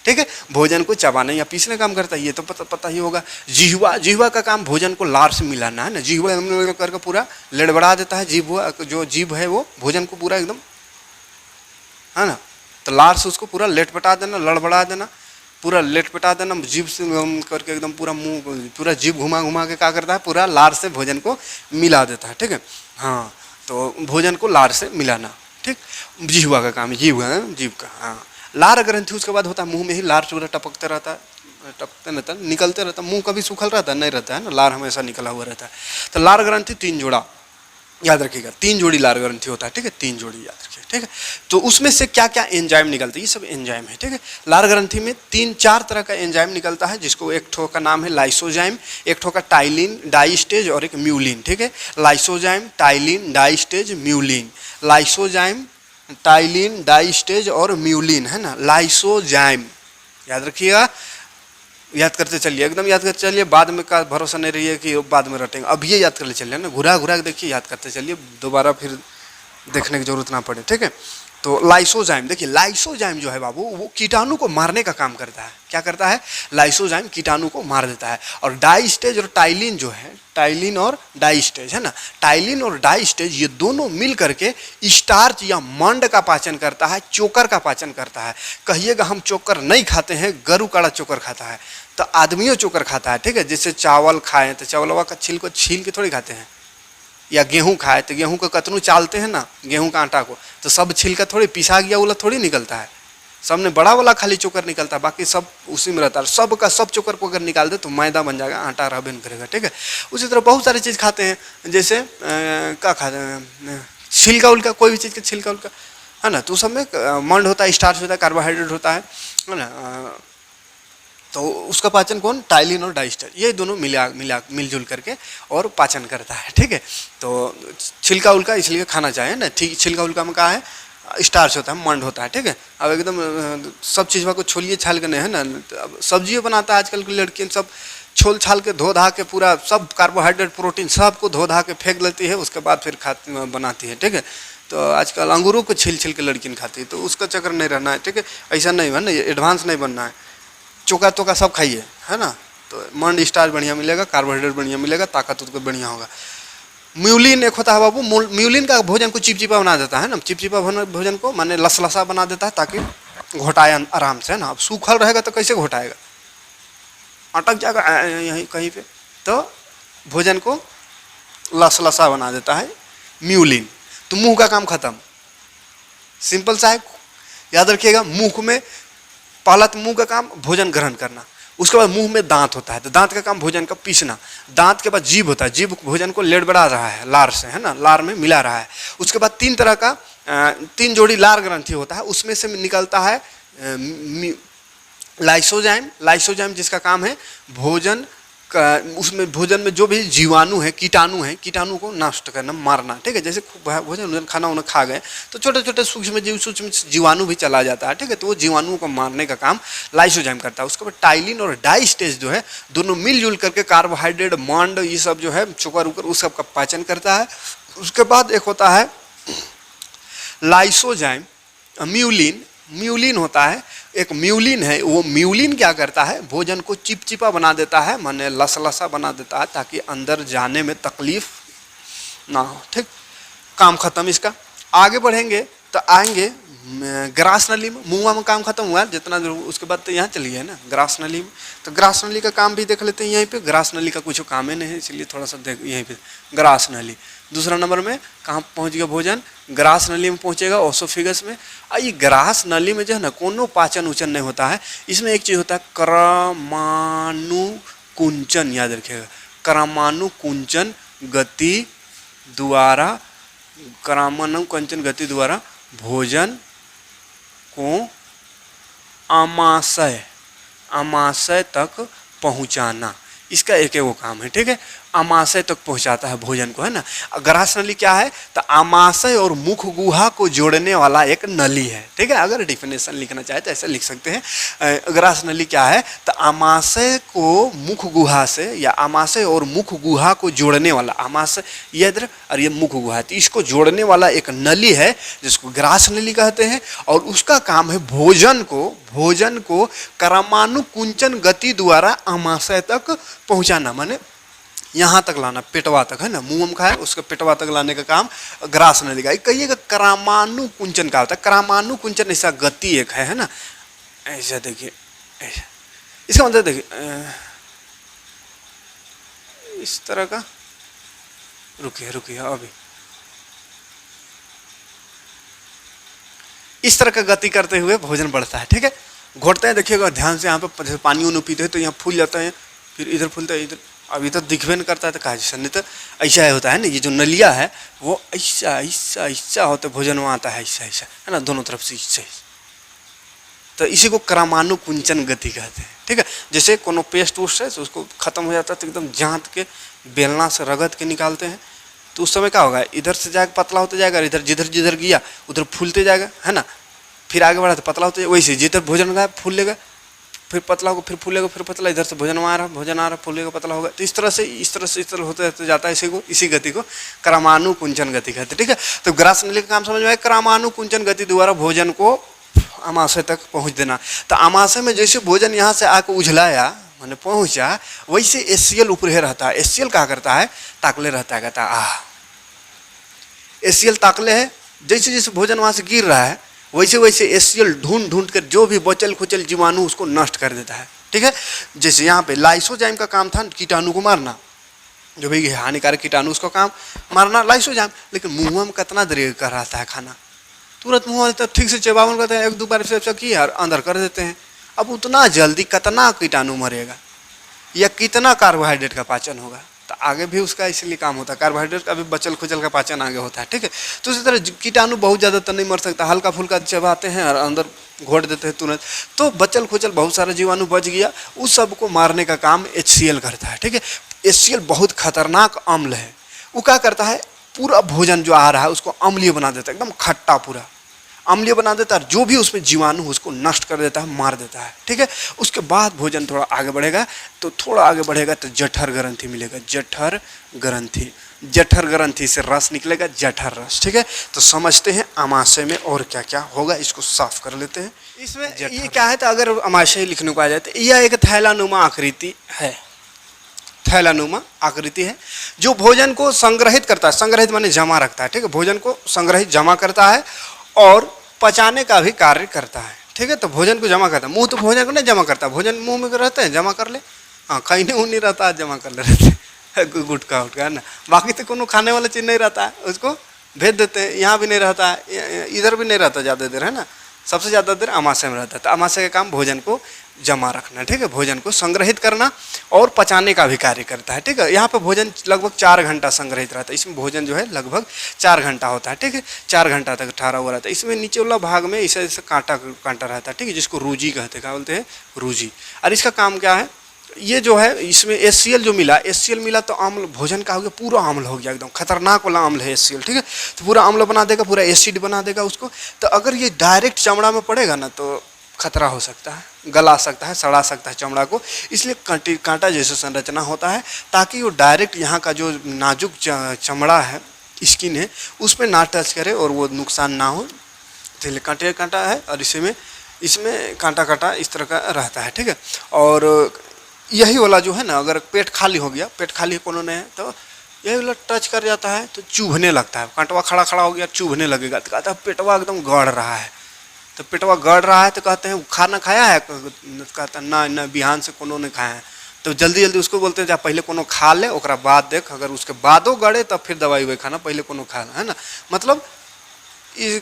ठीक है, भोजन को चबाना या पीसने काम करता है, ये तो पता ही होगा। जिह्वा का काम भोजन को लार से मिलाना है ना, जिह्वा करके पूरा लड़बड़ा देता है, जो जीभ है वो भोजन को पूरा एकदम, है ना, तो लार से उसको पूरा लेटपटा देना, लड़बड़ा देना, पूरा लेटपटा देना, जीभ से करके एकदम पूरा मुंह, पूरा जीभ घुमा के क्या करता है, पूरा लार से भोजन को मिला देता है। ठीक है, हाँ, तो भोजन को लार से मिलाना। ठीक, जिह्वा का काम है, जीभ का। हाँ, लार ग्रंथि उसके बाद होता है, मुंह में ही लार पूरा टपकते रहता है, निकलते रहता है, मुंह कभी सूखल रहता है नहीं रहता है ना, लार हमेशा निकला हुआ रहता है। तो लार ग्रंथि 3 जोड़ा, याद रखिएगा 3 जोड़ी लार ग्रंथि होता है, ठीक है, 3 जोड़ी याद रखिए, ठीक है। तो उसमें से क्या क्या एंजाइम निकलते हैं, ये सब एंजाइम है, ठीक है। लार ग्रंथि में 3-4 तरह का एंजाइम निकलता है, जिसको एक ठो का नाम है लाइसोजाइम, एक ठो का टाइलिन डाइस्टेज और एक म्यूलिन, ठीक है। Lysozyme, ptyalin, diastase, mucin, lysozyme, ptyalin, diastase और म्यूलिन, है ना, लाइसोजाइम याद रखिएगा, याद करते चलिए, एकदम याद करते चलिए, बाद में का भरोसा नहीं रही है कि बाद में रटेंगे, अब ये याद कर ले चलिए ना, घुरा घुरा के देखिए, याद करते चलिए, दोबारा फिर देखने की जरूरत ना पड़े, ठीक है। तो लाइसोजाइम, देखिए लाइसोजाइम जो है बाबू वो कीटाणु को मारने का काम करता है, क्या करता है, लाइसोजाइम कीटाणु को मार देता है। और डाइस्टेज और टाइलिन जो है, टाइलिन और डाइस्टेज है ना, टाइलिन और डाइस्टेज ये दोनों मिल करके स्टार्च या मंड का पाचन करता है, चोकर का पाचन करता है। कहिएगा हम चोकर नहीं खाते हैं, गरु काड़ा चोकर खाता है, तो आदमियों चोकर खाता है, ठीक है। जैसे चावल खाएं तो चावलवा का छिलको छील के थोड़ी खाते हैं, या गेहूं खाए तो गेहूं का कतनू चालते हैं ना, गेहूं का आटा को, तो सब छिलका थोड़ी पिसा गया वाला थोड़ी निकलता है, सब में बड़ा वाला खाली चोकर निकलता है, बाकी सब उसी में रहता है। सब का सब चोकर को अगर निकाल दे तो मैदा बन जाएगा, आटा रहबे नहीं करेगा, ठीक है। उसी तरह बहुत सारी चीज़ खाते हैं, जैसे क्या खाते हैं, छिलका उलका, कोई भी चीज़ का छिलका उलका, है ना, तो सब में मंड होता है, स्टार्च होता है, कार्बोहाइड्रेट होता है ना। तो उसका पाचन कौन, टाइलिन और डाइस्टेज, ये दोनों मिलजुल करके और पाचन करता है, ठीक है। तो छिलका उलका इसलिए खाना चाहिए ना, ठीक, छिलका उलका में कहा है स्टार्च होता है, मंड होता है, ठीक है। अब एकदम सब चीज़ को छोलिए छाल के नहीं, है ना, अब सब्जी बनाता है आजकल की लड़कियाँ, सब छोल छाल के धो धा के पूरा सब कार्बोहाइड्रेट प्रोटीन सबको धो धा के फेंक लेती है, उसके बाद फिर बनाती है, ठीक है। तो आजकल अंगूरों को छिल छिल के लड़कियाँ खाती है, तो उसका चक्कर नहीं रहना है, ठीक है। ऐसा नहीं है ना, एडवांस नहीं बनना है, चोका तोका सब खाइए, है ना, तो मंड स्टार्च बढ़िया मिलेगा, कार्बोहाइड्रेट बढ़िया मिलेगा, ताकत उसको बढ़िया होगा। म्यूलिन एक होता है बाबू, म्यूलिन का भोजन को चिपचिपा बना देता है ना, चिपचिपा भोजन को माने लसलसा बना देता है, ताकि घोटाए आराम से, है ना। अब सूखल रहेगा तो कैसे घोटाएगा, अटक जाएगा यहीं कहीं पे, तो भोजन को लसलसा बना देता है म्यूलिन। तो मुंह का काम खत्म, सिंपल सा है, याद रखिएगा। मुंह में पहला तो मुंह का काम भोजन ग्रहण करना, उसके बाद मुंह में दांत होता है, तो दांत का काम भोजन का पीसना, दांत के बाद जीभ होता है, जीभ भोजन को लेड़ बढ़ा रहा है लार से, है ना, लार में मिला रहा है। उसके बाद 3 तरह का 3 जोड़ी लार ग्रंथि होता है, उसमें से निकलता है लाइसोजाइम, लाइसोजाइम जिसका काम है भोजन, उसमें भोजन में जो भी जीवाणु है, कीटाणु को नष्ट करना, मारना, ठीक है। जैसे भोजन खाना उन्हें खा गए तो छोटे छोटे सूक्ष्म जीवाणु भी चला जाता है, ठीक है, तो वो जीवाणुओं को मारने का काम लाइसोजाइम करता है। उसके बाद टाइलिन और डाइस्टेज जो है, दोनों मिलजुल करके कार्बोहाइड्रेट, मंड, ये सब जो है चोकर उकर उस सब का पाचन करता है। उसके बाद एक होता है लाइसोजाइम, म्यूलिन, म्यूलिन होता है, एक म्यूलिन है, वो म्यूलिन क्या करता है, भोजन को चिपचिपा बना देता है, माने लसलसा बना देता है, ताकि अंदर जाने में तकलीफ ना हो, ठीक, काम खत्म इसका। आगे बढ़ेंगे तो आएंगे ग्रास नली में, मुंह में काम खत्म हुआ जितना, उसके बाद तो यहाँ चलिए है ना ग्रास नली में। तो ग्रास नली का काम भी देख लेते हैं यहीं पे, ग्रास नली का कुछ काम ही नहीं है, इसलिए थोड़ा सा देख यहीं पे ग्रास नली। दूसरा नंबर में कहाँ पहुँच गया भोजन, ग्रास नली में पहुँचेगा, ओसोफिगस में। ये ग्रास नली में जो है ना कोनो पाचन उचन नहीं होता है, इसमें एक चीज़ होता है क्रमानुकुंचन, याद रखिएगा, क्रमानुकुंचन गति द्वारा, क्रमानुकुंचन गति द्वारा भोजन को आमाशय तक पहुंचाना, इसका एक वो काम है, ठीक है, आमाशय तक पहुंचाता है भोजन को, है ना। ग्रास नली क्या है, तो आमाशय और मुख गुहा को जोड़ने वाला एक नली है, ठीक है। अगर डिफिनेशन लिखना चाहे तो ऐसे लिख सकते हैं, ग्रास नली क्या है, तो आमाशय को मुख गुहा से, या आमाशय और मुख गुहा को जोड़ने वाला, आमाशय ये इधर और ये मुख गुहा, तो इसको जोड़ने वाला एक नली है जिसको ग्रास नली कहते हैं। और उसका काम है भोजन को क्रमानुकुंचन गति द्वारा आमाशय तक पहुंचाना, माने यहाँ तक लाना, पेटवा तक, है ना, मुंह में खाए उसके पेटवा तक लाने का काम ग्रास नली का। कहिएगा क्रमानुकुंचन का होता है, क्रमानुकुंचन ऐसा गति एक है ना, ऐसा देखिए, ऐसा इसका मतलब देखिए इस तरह का, रुकिए अभी, इस तरह का गति करते हुए भोजन बढ़ता है, ठीक है। घोटते हैं, देखिएगा ध्यान से, यहाँ पे पानी उन पीते हैं तो यहाँ फूल जाता है, फिर इधर फूलता है, इधर अभी तो दिखबे नहीं करता है तो कहा जैसा, नहीं तो ऐसा होता है ना, ये जो नलिया है वो ऐसा ऐसा ऐसा होते भोजन में आता है, ऐसा ऐसा है ना, दोनों तरफ से ऐसा। तो इसी को क्रमानुकुंचन गति कहते हैं, ठीक है। जैसे कोनो पेस्ट वोस्ट है तो उसको खत्म हो जाता है तो एकदम जांत के बेलना से रगड़ के निकालते हैं, तो उस समय क्या होगा, इधर से जाकर पतला होते जाएगा, इधर जिधर जिधर गया उधर फूलते जाएगा, है ना। फिर आगे बढ़ा तो पतला होते, वैसे जिधर भोजन गया फूलेगा, फिर पतला होगा, फिर फूलेगा, फिर पतला, इधर से भोजन आ रहा फूलेगा, पतला होगा। तो इस तरह होते जाता है। इसी गति को क्रमानुकुंचन गति कहते हैं, ठीक है। तो ग्रास नली का काम समझ में आया, क्रमानुकुंचन गति द्वारा भोजन को अमाशय तक पहुंच देना। तो अमाशय में जैसे भोजन यहाँ से आकर उझलाया मैंने पहुंचा, वैसे एससीएल ऊपरे रहता है। एससीएल क्या करता है, ताकले रहता है, कहता है एससीएल ताकले है, जैसे जैसे भोजन वहां से गिर रहा है वैसे वैसे एससीएल ढूंढ ढूंढ कर जो भी बचल खुचल जीवाणु उसको नष्ट कर देता है, ठीक है। जैसे यहाँ पे लाइसोजाइम का काम था कीटाणु को मारना, जो भी हानिकारक कीटाणु उसका काम मारना लाइसोजाइम, लेकिन मुंह में कितना देर कर रहा था खाना, तुरंत मुंह में ठीक से चबावन करते हैं, एक दो बार से किया और अंदर कर देते हैं। अब उतना जल्दी कितना कीटाणु मरेगा या कितना कार्बोहाइड्रेट का पाचन होगा, तो आगे भी उसका इसलिए काम होता है, कार्बोहाइड्रेट का भी बचल खुचल का पाचन आगे होता है, ठीक है। तो इसी तरह कीटाणु बहुत ज़्यादा तो नहीं मर सकता, हल्का फुल्का चबाते हैं और अंदर घोट देते हैं तुरंत, तो बचल खुचल बहुत सारा जीवाणु बच गया, उस सब को मारने का काम HCl करता है, ठीक है। HCl बहुत खतरनाक अम्ल है, वो क्या करता है, पूरा भोजन जो आ रहा है उसको अम्लीय बना देता है, एकदम खट्टा पूरा अम्लीय बना देता है, जो भी उसमें जीवाणु उसको नष्ट कर देता है, मार देता है, ठीक है। उसके बाद भोजन थोड़ा आगे बढ़ेगा, तो थोड़ा आगे बढ़ेगा तो जठर ग्रंथि मिलेगा, जठर ग्रंथि, जठर ग्रंथि से रस निकलेगा, जठर रस, ठीक है। तो समझते हैं अमाशय में और क्या क्या होगा, इसको साफ कर लेते हैं। इसमें ये क्या है, तो अगर अमाशय लिखने को आ जाए तो यह एक थैलानुमा आकृति है, थैलानुमा आकृति है, जो भोजन को संग्रहित करता है, संग्रहित माने जमा रखता है, ठीक है। भोजन को संग्रहित जमा करता है और पचाने का भी कार्य करता है, ठीक है। तो भोजन को जमा करता है, मुंह तो भोजन को नहीं जमा करता, भोजन मुंह में रहते हैं, जमा कर ले, हाँ कहीं नहीं रहता है, जमा कर ले रहते गुटका उटका है ना, बाकी तो कोनो खाने वाला चीज़ नहीं रहता है, उसको भेज देते हैं, यहाँ भी नहीं रहता है, इधर भी नहीं रहता ज़्यादा देर, है ना, सबसे ज़्यादा देर अमाशय में रहता है। तो अमाशय का काम भोजन को जमा रखना, ठीक है, भोजन को संग्रहित करना और पचाने का भी कार्य करता है, ठीक है। यहाँ पे भोजन लगभग 4 घंटा संग्रहित रहता है, इसमें भोजन जो है लगभग 4 घंटा होता है, ठीक है, 4 घंटा तक ठहरा हुआ रहता है। इसमें नीचे वाला भाग में इसे जैसे कांटा कांटा रहता है, ठीक है, जिसको रूजी कहते हैं, क्या बोलते हैं, रूजी। और इसका काम क्या है, ये जो है इसमें HCl जो मिला, HCl मिला तो अम्ल, भोजन का हो गया पूरा अम्ल हो गया, एकदम खतरनाक वाला अम्ल है HCl, ठीक है। तो पूरा अम्ल बना देगा, पूरा एसिड बना देगा उसको। तो अगर ये डायरेक्ट चमड़ा में पड़ेगा ना तो खतरा हो सकता है, गला सकता है, सड़ा सकता है चमड़ा को, इसलिए कांटा जैसा संरचना होता है, ताकि वो डायरेक्ट यहाँ का जो नाजुक चमड़ा है, स्किन है, उस पर ना टच करे और वो नुकसान ना हो, इसलिए कांटा है। और इसमें कांटा कांटा इस तरह का रहता है, ठीक है। और यही वाला जो है ना, अगर पेट खाली हो गया, पेट खाली कोनो नहीं है, तो यही वाला टच कर जाता है तो चुभने लगता है, कांटवा खड़ा खड़ा हो गया चुभने लगेगा, तो कहता है पेटवा एकदम गड़ रहा है, तो पेटवा गड़ रहा है तो कहते हैं खाना खाया है, कहता है ना बिहान से कोनो नहीं खाया है, तो जल्दी जल्दी उसको बोलते हैं जा पहले कोनो खा ले, ओकरा बाद देख, अगर उसके बादो गड़े तब फिर दवाई वही खाना, पहले कोनो खा, है ना। मतलब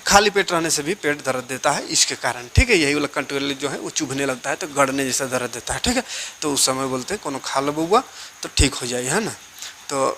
खाली पेट रहने से भी पेट दर्द देता है इसके कारण, ठीक है। यही वाला कंट्रोल जो है वो चुभने लगता है तो गड़ने जैसा दर्द देता है, ठीक है। तो उस समय बोलते हैं कोनो खा लो बउआ तो ठीक हो जाए, है ना। तो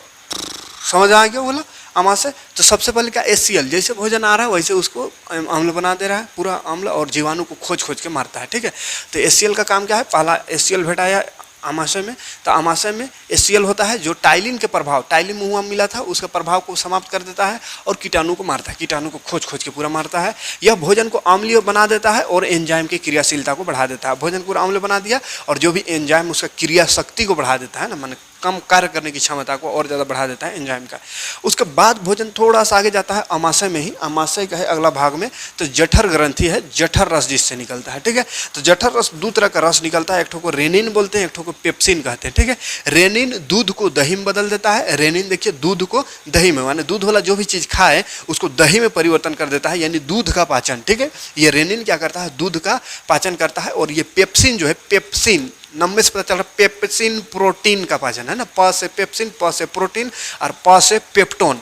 समझ आ गया बोला अमाशय। तो सबसे पहले क्या, HCl, जैसे भोजन आ रहा है वैसे उसको अम्ल बना दे रहा है, पूरा अम्ल, और जीवाणु को खोज खोज के मारता है, ठीक है। तो HCl का काम क्या है, पहला HCl भेटाया अमाशय में, तो अमाशय में HCl होता है जो टाइलिन के प्रभाव, टाइलिन मुँह में मिला था उसके प्रभाव को समाप्त कर देता है और कीटाणु को मारता है, कीटाणु को खोज खोज के पूरा मारता है। यह भोजन को अम्लीय बना देता है और एंजाइम की क्रियाशीलता को बढ़ा देता है। भोजन पूरा अम्ल बना दिया और जो भी एंजाइम उसका क्रिया शक्ति को बढ़ा देता है ना, माने कम कार्य करने की क्षमता को और ज़्यादा बढ़ा देता है एंजाइम का। उसके बाद भोजन थोड़ा सा आगे जाता है अमाशय में ही, अमाशय का है अगला भाग में, तो जठर ग्रंथि है, जठर रस जिससे निकलता है, ठीक है। तो जठर रस 2 तरह का रस निकलता है, एक ठो को रेनिन बोलते हैं, एक ठो को पेप्सिन कहते हैं, ठीक है। रेनिन दूध को दही में बदल देता है, रेनिन देखिए दूध को दही में, माने दूध वाला जो भी चीज़ खाए उसको दही में परिवर्तन कर देता है, यानी दूध का पाचन, ठीक है। ये रेनिन क्या करता है, दूध का पाचन करता है। और ये पेप्सिन जो है, पेप्सिन नाम से पता चल रहा है, पेप्सिन प्रोटीन का पाचन है ना, प से पेप्सिन, प से प्रोटीन और प से पेप्टोन।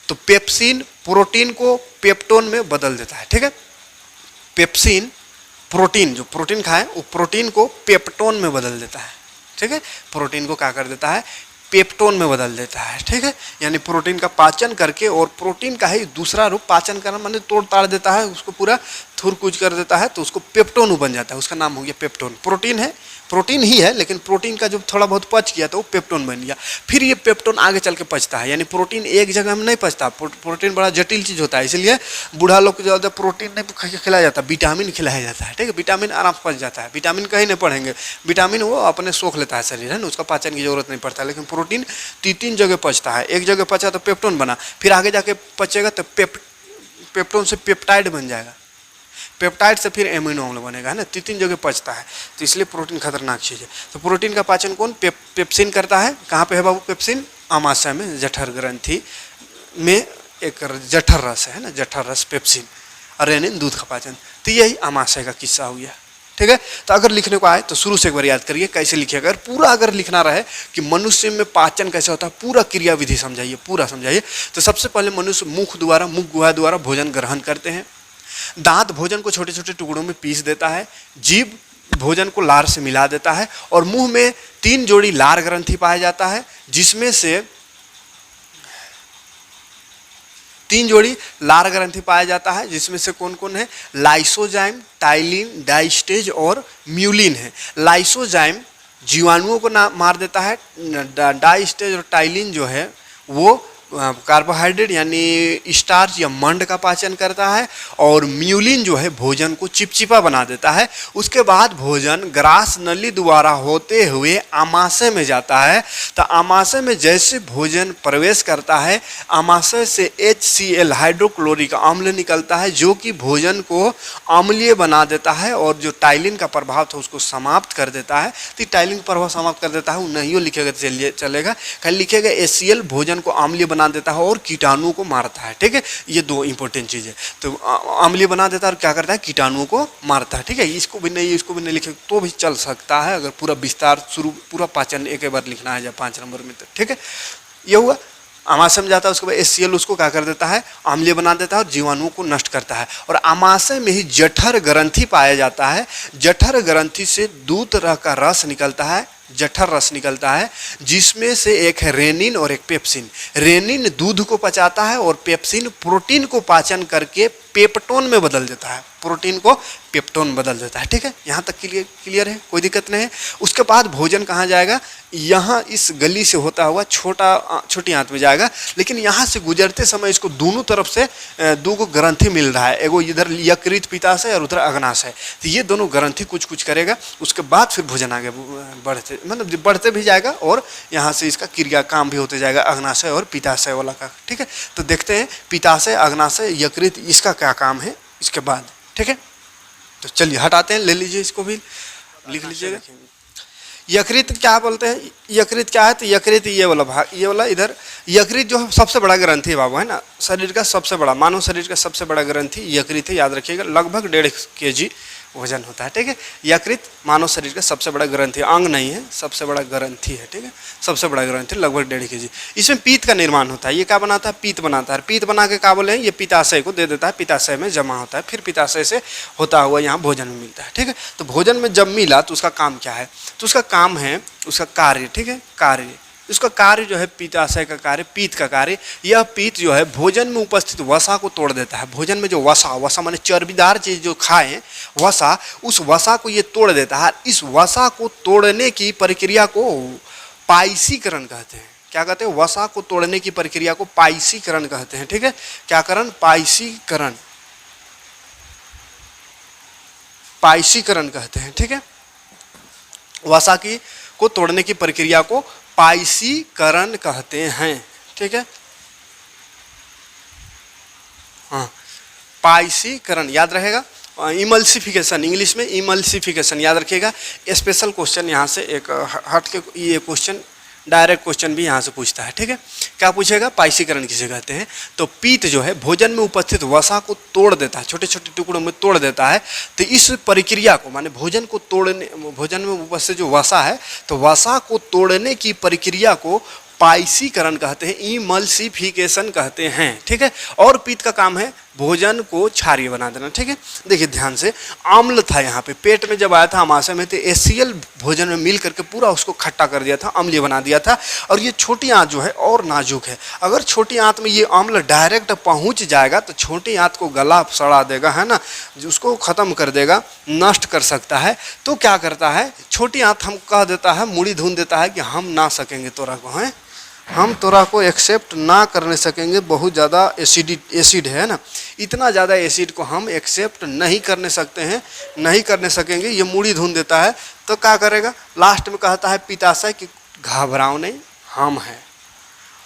तो पेप्सिन प्रोटीन को पेप्टोन में बदल देता है, ठीक है। पेप्सिन प्रोटीन, जो प्रोटीन खाए वो प्रोटीन को पेप्टोन में बदल देता है, ठीक है, प्रोटीन को क्या कर देता है, पेप्टोन में बदल देता है। ठीक है, यानी प्रोटीन का पाचन करके, और प्रोटीन का ही दूसरा रूप पाचन करना माने तोड़ ताड़ देता है, उसको पूरा थुर कूच कर देता है, तो उसको पेप्टोन बन जाता है, उसका नाम हो गया पेप्टोन। प्रोटीन है, प्रोटीन ही है, लेकिन प्रोटीन का जो थोड़ा बहुत पच गया तो वो पेप्टोन बन गया। फिर ये पेप्टोन आगे चल के पचता है, यानी प्रोटीन एक जगह में नहीं पचता, प्रोटीन बड़ा जटिल चीज़ होता है, इसलिए बूढ़ा लोग को ज़्यादा प्रोटीन नहीं खिलाया जाता, विटामिन खिलाया जाता है। ठीक है, विटामिन आराम से पच जाता है, विटामिन कहीं नहीं पढ़ेंगे, विटामिन वो अपने सोख लेता है शरीर, है ना, उसका पाचन की जरूरत नहीं पड़ता। लेकिन प्रोटीन तीन जगह पचता है, एक जगह पचा तो पेप्टोन बना, फिर आगे जाके पचेगा तो पेप्टोन से पेप्टाइड बन जाएगा, पेप्टाइड से फिर एमिनो अम्ल बनेगा, है ना, तीन जगह पचता है, तो इसलिए प्रोटीन खतरनाक चीज़ है। तो प्रोटीन का पाचन कौन, पेप्सिन करता है। कहाँ पे है बाबू पेप्सिन, आमाशय में, जठर ग्रंथि में एक जठर रस है ना, जठर रस पेप्सिन, और रेनिन दूध का पाचन। तो यही आमाशय का किस्सा हो गया। ठीक है, तो अगर लिखने को आए तो शुरू से एक बार याद करिए कैसे लिखिएगा। अगर पूरा अगर लिखना रहे कि मनुष्य में पाचन कैसे होता है, पूरा क्रिया विधि समझाइए, पूरा समझाइए। तो सबसे पहले मनुष्य मुख गुहा द्वारा भोजन ग्रहण करते हैं, दांत भोजन को छोटे छोटे टुकड़ों में पीस देता है, जीभ भोजन को लार से मिला देता है, और मुंह में 3 जोड़ी लार ग्रंथि पाया जाता है, जिसमें से 3 जोड़ी लार ग्रंथि पाया जाता है, जिसमें से कौन कौन है, लाइसोजाइम, टाइलिन, डाइस्टेज और म्यूलिन है। लाइसोजाइम जीवाणुओं को मार देता है, डाइस्टेज और टाइलिन जो है वो कार्बोहाइड्रेट यानी स्टार्च या मंड का पाचन करता है, और म्यूलिन जो है भोजन को चिपचिपा बना देता है। उसके बाद भोजन ग्रास नली द्वारा होते हुए आमाशय में जाता है। तो आमाशय में जैसे भोजन प्रवेश करता है, आमाशय से HCl हाइड्रोक्लोरिक अम्ल निकलता है, जो कि भोजन को अम्लीय बना देता है, और जो टाइलिन का प्रभाव था उसको समाप्त कर देता है। तो टाइलिन का प्रभाव समाप्त कर देता है, वो नहीं लिखेगा चलेगा, कल लिखेगा HCl भोजन को अम्लीय बना देता है और कीटाणुओं को मारता है। ठीक है, ये 2 इंपॉर्टेंट चीज़ है। तो अम्लीय बना देता है और क्या करता है, कीटाणुओं को मारता है। ठीक है, इसको भी नहीं लिखे तो भी चल सकता है, अगर पूरा विस्तार शुरू पूरा पाचन एक बार लिखना है जब 5 नंबर में। तो ठीक है, ये हुआ आमाशय में जाता है, उसके बाद HCl उसको क्या कर देता है, अम्लीय बना देता है और जीवाणुओं को नष्ट करता है। और आमाशय में ही जठर ग्रंथि पाया जाता है, जठर ग्रंथि से 2 तरह का रस निकलता है, जठर रस निकलता है, जिसमें से एक है रेनिन और एक पेप्सिन। रेनिन दूध को पचाता है और पेप्सिन प्रोटीन को पाचन करके पेप्टोन में बदल देता है, प्रोटीन को पेप्टोन बदल देता है। ठीक है, यहाँ तक क्लियर है, कोई दिक्कत नहीं है। उसके बाद भोजन कहाँ जाएगा, यहाँ इस गली से होता हुआ छोटी आंत में जाएगा, लेकिन यहाँ से गुजरते समय इसको दोनों तरफ से 2 ग्रंथि मिल रहा है, एगो इधर यकृत पित्ताशय और उधर अग्नाशय। तो ये दोनों ग्रंथि कुछ करेगा, उसके बाद फिर भोजन आगे बढ़ते भी जाएगा, और यहाँ से इसका क्रिया काम भी होते जाएगा अग्नाशय और पित्ताशय वाला का। ठीक है, तो देखते हैं पित्ताशय, अग्नाशय, यकृत, इसका क्या काम है इसके बाद। ठीक है, तो चलिए हटाते हैं, ले लीजिए, इसको भी लिख लीजिएगा। यकृत क्या बोलते हैं, यकृत क्या है, तो यकृत ये वाला भाग, ये वाला इधर यकृत जो है सबसे बड़ा ग्रंथि है बाबू, है ना, शरीर का सबसे बड़ा, मानव शरीर का सबसे बड़ा ग्रंथि यकृत है, याद रखिएगा, लगभग 1.5 kg वजन होता है। ठीक है, यकृत मानव शरीर का सबसे बड़ा ग्रंथि, अंग नहीं है, सबसे बड़ा ग्रंथि है। ठीक है, सबसे बड़ा ग्रंथि, लगभग 1.5 kg। इसमें पीत का निर्माण होता है, ये क्या बनाता है, पीत बनाता है। पीत बना के क्या बोले हैं, ये पित्ताशय को दे देता है, पित्ताशय में जमा होता है, फिर पित्ताशय से होता हुआ यहाँ भोजन में मिलता है। ठीक है, तो भोजन में जब मिला तो उसका काम क्या है, तो उसका काम है, उसका कार्य, ठीक है, कार्य, उसका कार्य जो है पित्ताशय का कार्य, पीत का कार्य, यह पीत जो है भोजन में उपस्थित वसा को तोड़ देता है। भोजन में जो वसा माने चर्बीदार चीज जो खाएं, वसा, उस वसा को ये तोड़ देता है। इस वसा को तोड़ने की प्रक्रिया को पाइसीकरण कहते हैं। क्या कहते हैं, वसा को तोड़ने की प्रक्रिया को पाइसीकरण कहते हैं। ठीक है, क्या करण, पाइसीकरण, पाइसीकरण कहते हैं। ठीक है, वसा की को तोड़ने की प्रक्रिया को पाइसीकरण कहते हैं। ठीक है, हाँ, पाइसीकरण याद रहेगा। इमल्सिफिकेशन, इंग्लिश में इमल्सिफिकेशन याद रखिएगा। स्पेशल क्वेश्चन यहाँ से एक हट के, ये क्वेश्चन डायरेक्ट क्वेश्चन भी यहाँ से पूछता है। ठीक है, क्या पूछेगा, पाइसीकरण किसे कहते हैं। तो पीत जो है भोजन में उपस्थित वसा को तोड़ देता है, छोटे छोटे टुकड़ों में तोड़ देता है। तो इस प्रक्रिया को माने भोजन को तोड़ने, भोजन में उपस्थित जो वसा है, तो वसा को तोड़ने की प्रक्रिया को पाइसीकरण कहते हैं, इमल्सिफिकेशन कहते हैं। ठीक है, और पीत का काम है भोजन को क्षारीय बना देना। ठीक है, देखिए ध्यान से, आम्ल था यहाँ पे, पेट में जब आया था आमाशय में तो एसीएल भोजन में मिल करके पूरा उसको खट्टा कर दिया था, अम्लीय बना दिया था। और ये छोटी आंत जो है और नाजुक है, अगर छोटी आंत में ये अम्ल डायरेक्ट पहुँच जाएगा तो छोटी आंत को गला सड़ा देगा, है ना, उसको ख़त्म कर देगा, नष्ट कर सकता है। तो क्या करता है, छोटी आंत हम कह देता है, मुड़ी धुन देता है कि हम ना सकेंगे तोरा को, हैं हम तोरा को एक्सेप्ट ना करने सकेंगे, बहुत ज़्यादा एसिड है ना, इतना ज़्यादा एसिड को हम एक्सेप्ट नहीं करने सकते हैं, नहीं करने सकेंगे, ये मुड़ी धुन देता है। तो क्या करेगा, लास्ट में कहता है पित्ताशय कि घबराओ नहीं, हम हैं,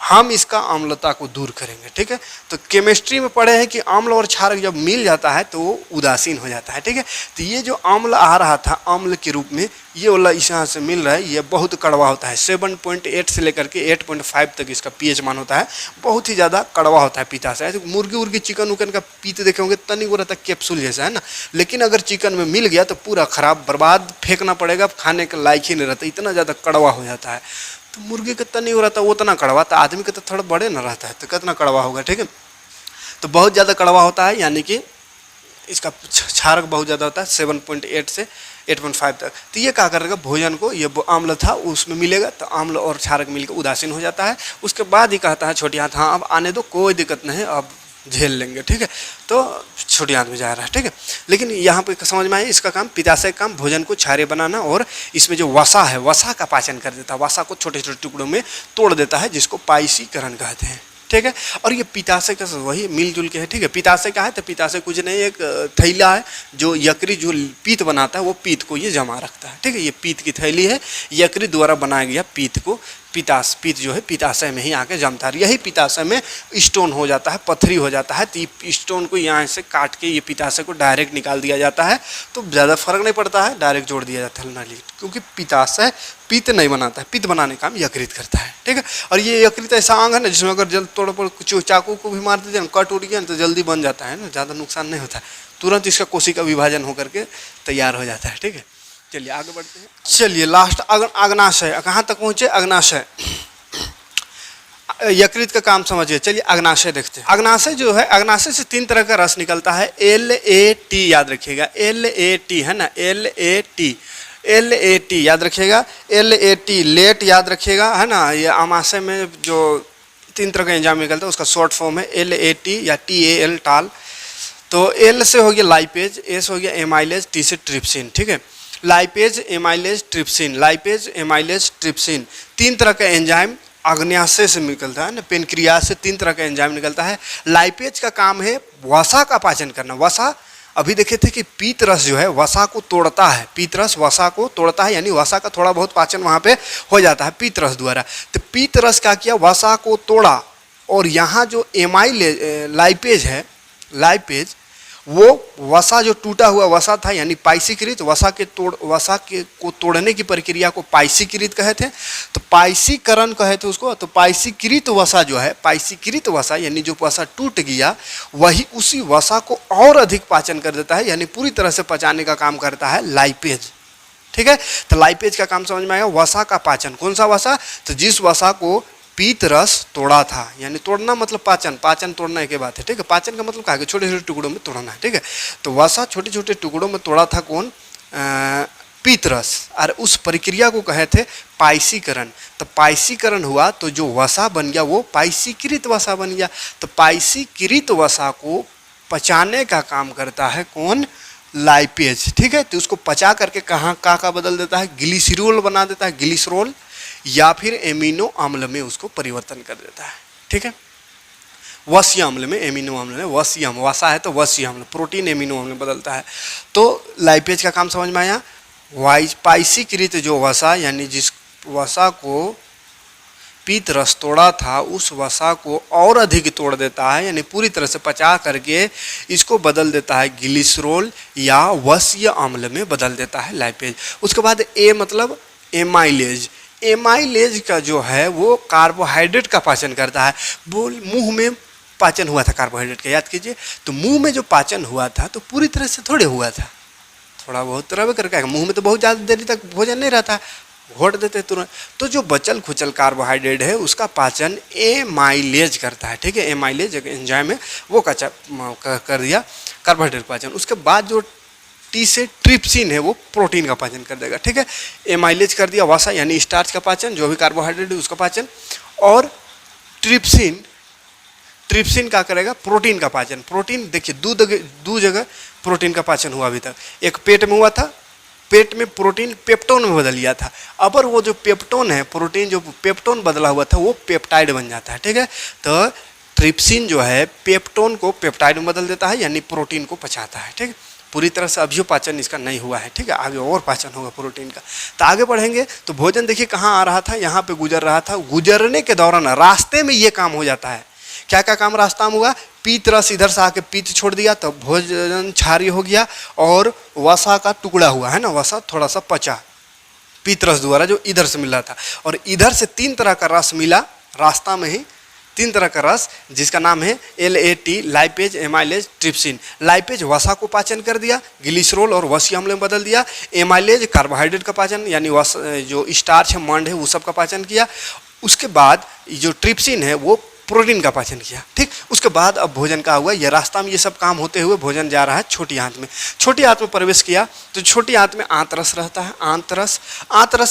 हम इसका अम्लता को दूर करेंगे। ठीक है, तो केमिस्ट्री में पढ़े हैं कि अम्ल और क्षारक जब मिल जाता है तो वो उदासीन हो जाता है। ठीक है, तो ये जो अम्ल आ रहा था अम्ल के रूप में, ये वाला इस यहाँ से मिल रहा है, ये बहुत कड़वा होता है, 7.8 से लेकर के 8.5 तक इसका pH मान होता है, बहुत ही ज़्यादा कड़वा होता है पित्ताशय। तो मुर्गी उर्गी चिकन उकन का पीते देखे होंगे, तनी वो रहता है कैप्सूल जैसा, है ना, लेकिन अगर चिकन में मिल गया तो पूरा खराब बर्बाद फेंकना पड़ेगा, खाने के लायक ही नहीं रहता, इतना ज़्यादा कड़वा हो जाता है। तो मुर्गी कितना नहीं हो रहता, वो उतना कड़वा, तो आदमी का तो थोड़ा बड़े ना रहता है, तो कितना कड़वा होगा। ठीक है, तो बहुत ज़्यादा कड़वा होता है, यानी कि इसका क्षारक बहुत ज़्यादा होता है, 7.8 से 8.5 तक। तो ये क्या करेगा, भोजन को, ये अम्ल था उसमें मिलेगा तो अम्ल और क्षारक मिलकर उदासीन हो जाता है। उसके बाद ही कहता है छोटी हाथ, हाँ अब आने दो, कोई दिक्कत नहीं, अब झेल लेंगे। ठीक है, तो छोटी आंत में जा रहा है। ठीक है, लेकिन यहाँ पे समझ में आया, इसका काम, पित्ताशय का काम भोजन को क्षारीय बनाना, और इसमें जो वसा है, वसा का पाचन कर देता है, वसा को छोटे छोटे टुकड़ों में तोड़ देता है, जिसको पाइसीकरण कहते हैं। ठीक है, और ये पित्ताशय का वही मिलजुल के है। ठीक है, पित्ताशय क्या है, तो पित्ताशय कुछ नहीं, एक थैला है, जो यकृत जो पीत बनाता है वो पीत को ये जमा रखता है। ठीक है, ये पीत की थैली है, यकृत द्वारा बनाया गया पीत को, पीत जो है पित्ताशय में ही आके जमता है, यही पित्ताशय में स्टोन हो जाता है, पथरी हो जाता है। तो ये स्टोन को यहाँ से काट के ये पित्ताशय को डायरेक्ट निकाल दिया जाता है, तो ज़्यादा फर्क नहीं पड़ता है, डायरेक्ट जोड़ दिया जाता है नाली, क्योंकि पित्ताशय पित्त नहीं बनाता है, पित्त बनाने का काम यकृत करता है। ठीक है, और ये यकृत ऐसा अंग है ना, जिसमें अगर जल्द तोड़ पर चाकू को भी मार देते हैं, कट उठ गया तो जल्दी बन जाता है ना, ज़्यादा नुकसान नहीं होता है, तुरंत इसका कोशिका विभाजन होकर के तैयार हो जाता है। ठीक है, चलिए आगे बढ़ते हैं। चलिए लास्ट अग्नाशय, कहाँ तक पहुँचे, अग्नाशय, यकृत का काम समझिए। चलिए अग्नाशय देखते हैं। अग्नाशय जो है, अग्नाशय से 3 तरह का रस निकलता है, LAT याद रखिएगा, LAT है ना, LAT याद रखिएगा, LAT लेट याद रखिएगा, है ना, ये आमाशय में जो 3 तरह का एंजाइम निकलता है उसका शॉर्ट फॉर्म है LAT या TAL टाल। तो L से हो गया लाइपेज, A से हो गया एमाइलेज, T से ट्रिप्सिन। ठीक है, lipase, amylase, trypsin, lipase, amylase, trypsin, 3 तरह का एंजाइम अग्नाशय से निकलता है ना, पेनक्रियाज से 3 तरह का एंजाइम निकलता है। लाइपेज का काम है वसा का पाचन करना। वसा, अभी देखे थे कि पीत रस जो है वसा को तोड़ता है, पीत रस वसा को तोड़ता है, यानी वसा का थोड़ा बहुत पाचन वहाँ पे हो जाता है पीत रस द्वारा। तो पीत रस क्या किया, वसा को तोड़ा, और यहाँ जो लाइपेज है, लाइपेज वो वसा जो टूटा हुआ वसा था, यानी पाइसीकृत वसा को तोड़ने की प्रक्रिया को पाइसीकृत कहे थे, तो पाइसीकरण कहे थे उसको। तो पाइसीकृत वसा जो है, पाइसीकृत वसा यानी जो वसा टूट गया, वही उसी वसा को और अधिक पाचन कर देता है, यानी पूरी तरह से पचाने का काम करता है लाइपेज। ठीक है, तो लाइपेज का काम समझ में आएगा, वसा का पाचन। कौन सा वसा, तो जिस वसा को पीत रस तोड़ा था, यानी तोड़ना मतलब पाचन, पाचन तोड़ना एक बात है। ठीक है, पाचन का मतलब क्या है, छोटे छोटे टुकड़ों में तोड़ना है। ठीक है, तो वसा छोटे छोटे टुकड़ों में तोड़ा था कौन, पीत रस, और उस प्रक्रिया को कहे थे पाइसीकरण। तो पाइसीकरण हुआ तो जो वसा बन गया वो पाइसीकृत वसा बन गया। तो पाइसीकृत वसा को पचाने का काम करता है कौन, लाइपेज। ठीक है, तो उसको पचा करके कहाँ का बदल देता है, ग्लिसरॉल बना देता है, ग्लिसरॉल, या फिर एमिनो अम्ल में उसको परिवर्तन कर देता है। ठीक है, वसीय अम्ल में, एमिनो अम्ल में, वसीय अम्ल, वसा है तो वसीय अम्ल, प्रोटीन एमिनो अम्ल में बदलता है। तो लाइपेज का काम समझ में आया। पाइसीकृत जो वसा, यानी जिस वसा को पीत रस तोड़ा था, उस वसा को और अधिक तोड़ देता है, यानी पूरी तरह से पचा करके इसको बदल देता है ग्लिसरॉल या वसीय अम्ल में बदल देता है लाइपेज। उसके बाद ए मतलब एमाइलेज। एमाइलेज का जो है वो कार्बोहाइड्रेट का पाचन करता है। मुंह में पाचन हुआ था कार्बोहाइड्रेट का, याद कीजिए। तो मुंह में जो पाचन हुआ था तो पूरी तरह से थोड़े हुआ था, थोड़ा बहुत तरह करके, मुंह में तो बहुत ज़्यादा देरी तक भोजन नहीं रहता, घोट देते तुरंत। तो जो बचल खुचल कार्बोहाइड्रेट है उसका पाचन एमाइलेज करता है, ठीक है। एमाइलेज एक एंजाइम है, वो कर दिया कार्बोहाइड्रेट पाचन। उसके बाद जो टी से ट्रिप्सिन है वो प्रोटीन का पाचन कर देगा, ठीक है। एमाइलेज कर दिया वसा यानी स्टार्च का पाचन, जो भी कार्बोहाइड्रेट है उसका पाचन। और ट्रिप्सिन क्या करेगा, प्रोटीन का पाचन। प्रोटीन देखिए दो जगह प्रोटीन का पाचन हुआ अभी तक। एक पेट में हुआ था, पेट में प्रोटीन पेप्टोन में बदल लिया था। अब वो जो पेप्टोन है, प्रोटीन जो पेप्टोन बदला हुआ था वो पेप्टाइड बन जाता है, ठीक है। तो ट्रिप्सिन जो है पेप्टोन को पेप्टाइड में बदल देता है यानी प्रोटीन को पचाता है, ठीक है। पूरी तरह से अभी पाचन इसका नहीं हुआ है, ठीक है। आगे और पाचन होगा प्रोटीन का। तो आगे बढ़ेंगे तो भोजन देखिए कहाँ आ रहा था, यहाँ पे गुजर रहा था। गुजरने के दौरान रास्ते में ये काम हो जाता है। क्या क्या काम रास्ता में हुआ, पीत रस इधर से आके पीत छोड़ दिया तो भोजन क्षारीय हो गया, और वसा का टुकड़ा हुआ है ना, वसा थोड़ा सा पचा पीत रस द्वारा जो इधर से मिला था। और इधर से 3 तरह का रस मिला रास्ता में ही, 3 तरह का रस जिसका नाम है LAT, lipase, amylase, trypsin. Lipase वसा को पाचन कर दिया, ग्लिसरॉल और वसीय अम्ल में बदल दिया। एमाइलेज कार्बोहाइड्रेट का पाचन यानी जो स्टार्च है, मंड है, वो सब का पाचन किया। उसके बाद जो ट्रिप्सिन है वो प्रोटीन का पाचन किया, ठीक। उसके बाद अब भोजन का हुआ। ये रास्ता में ये सब काम होते हुए भोजन जा रहा है छोटी आंत में। छोटी आंत में प्रवेश किया तो छोटी आंत में आंतरस रहता है। आंतरस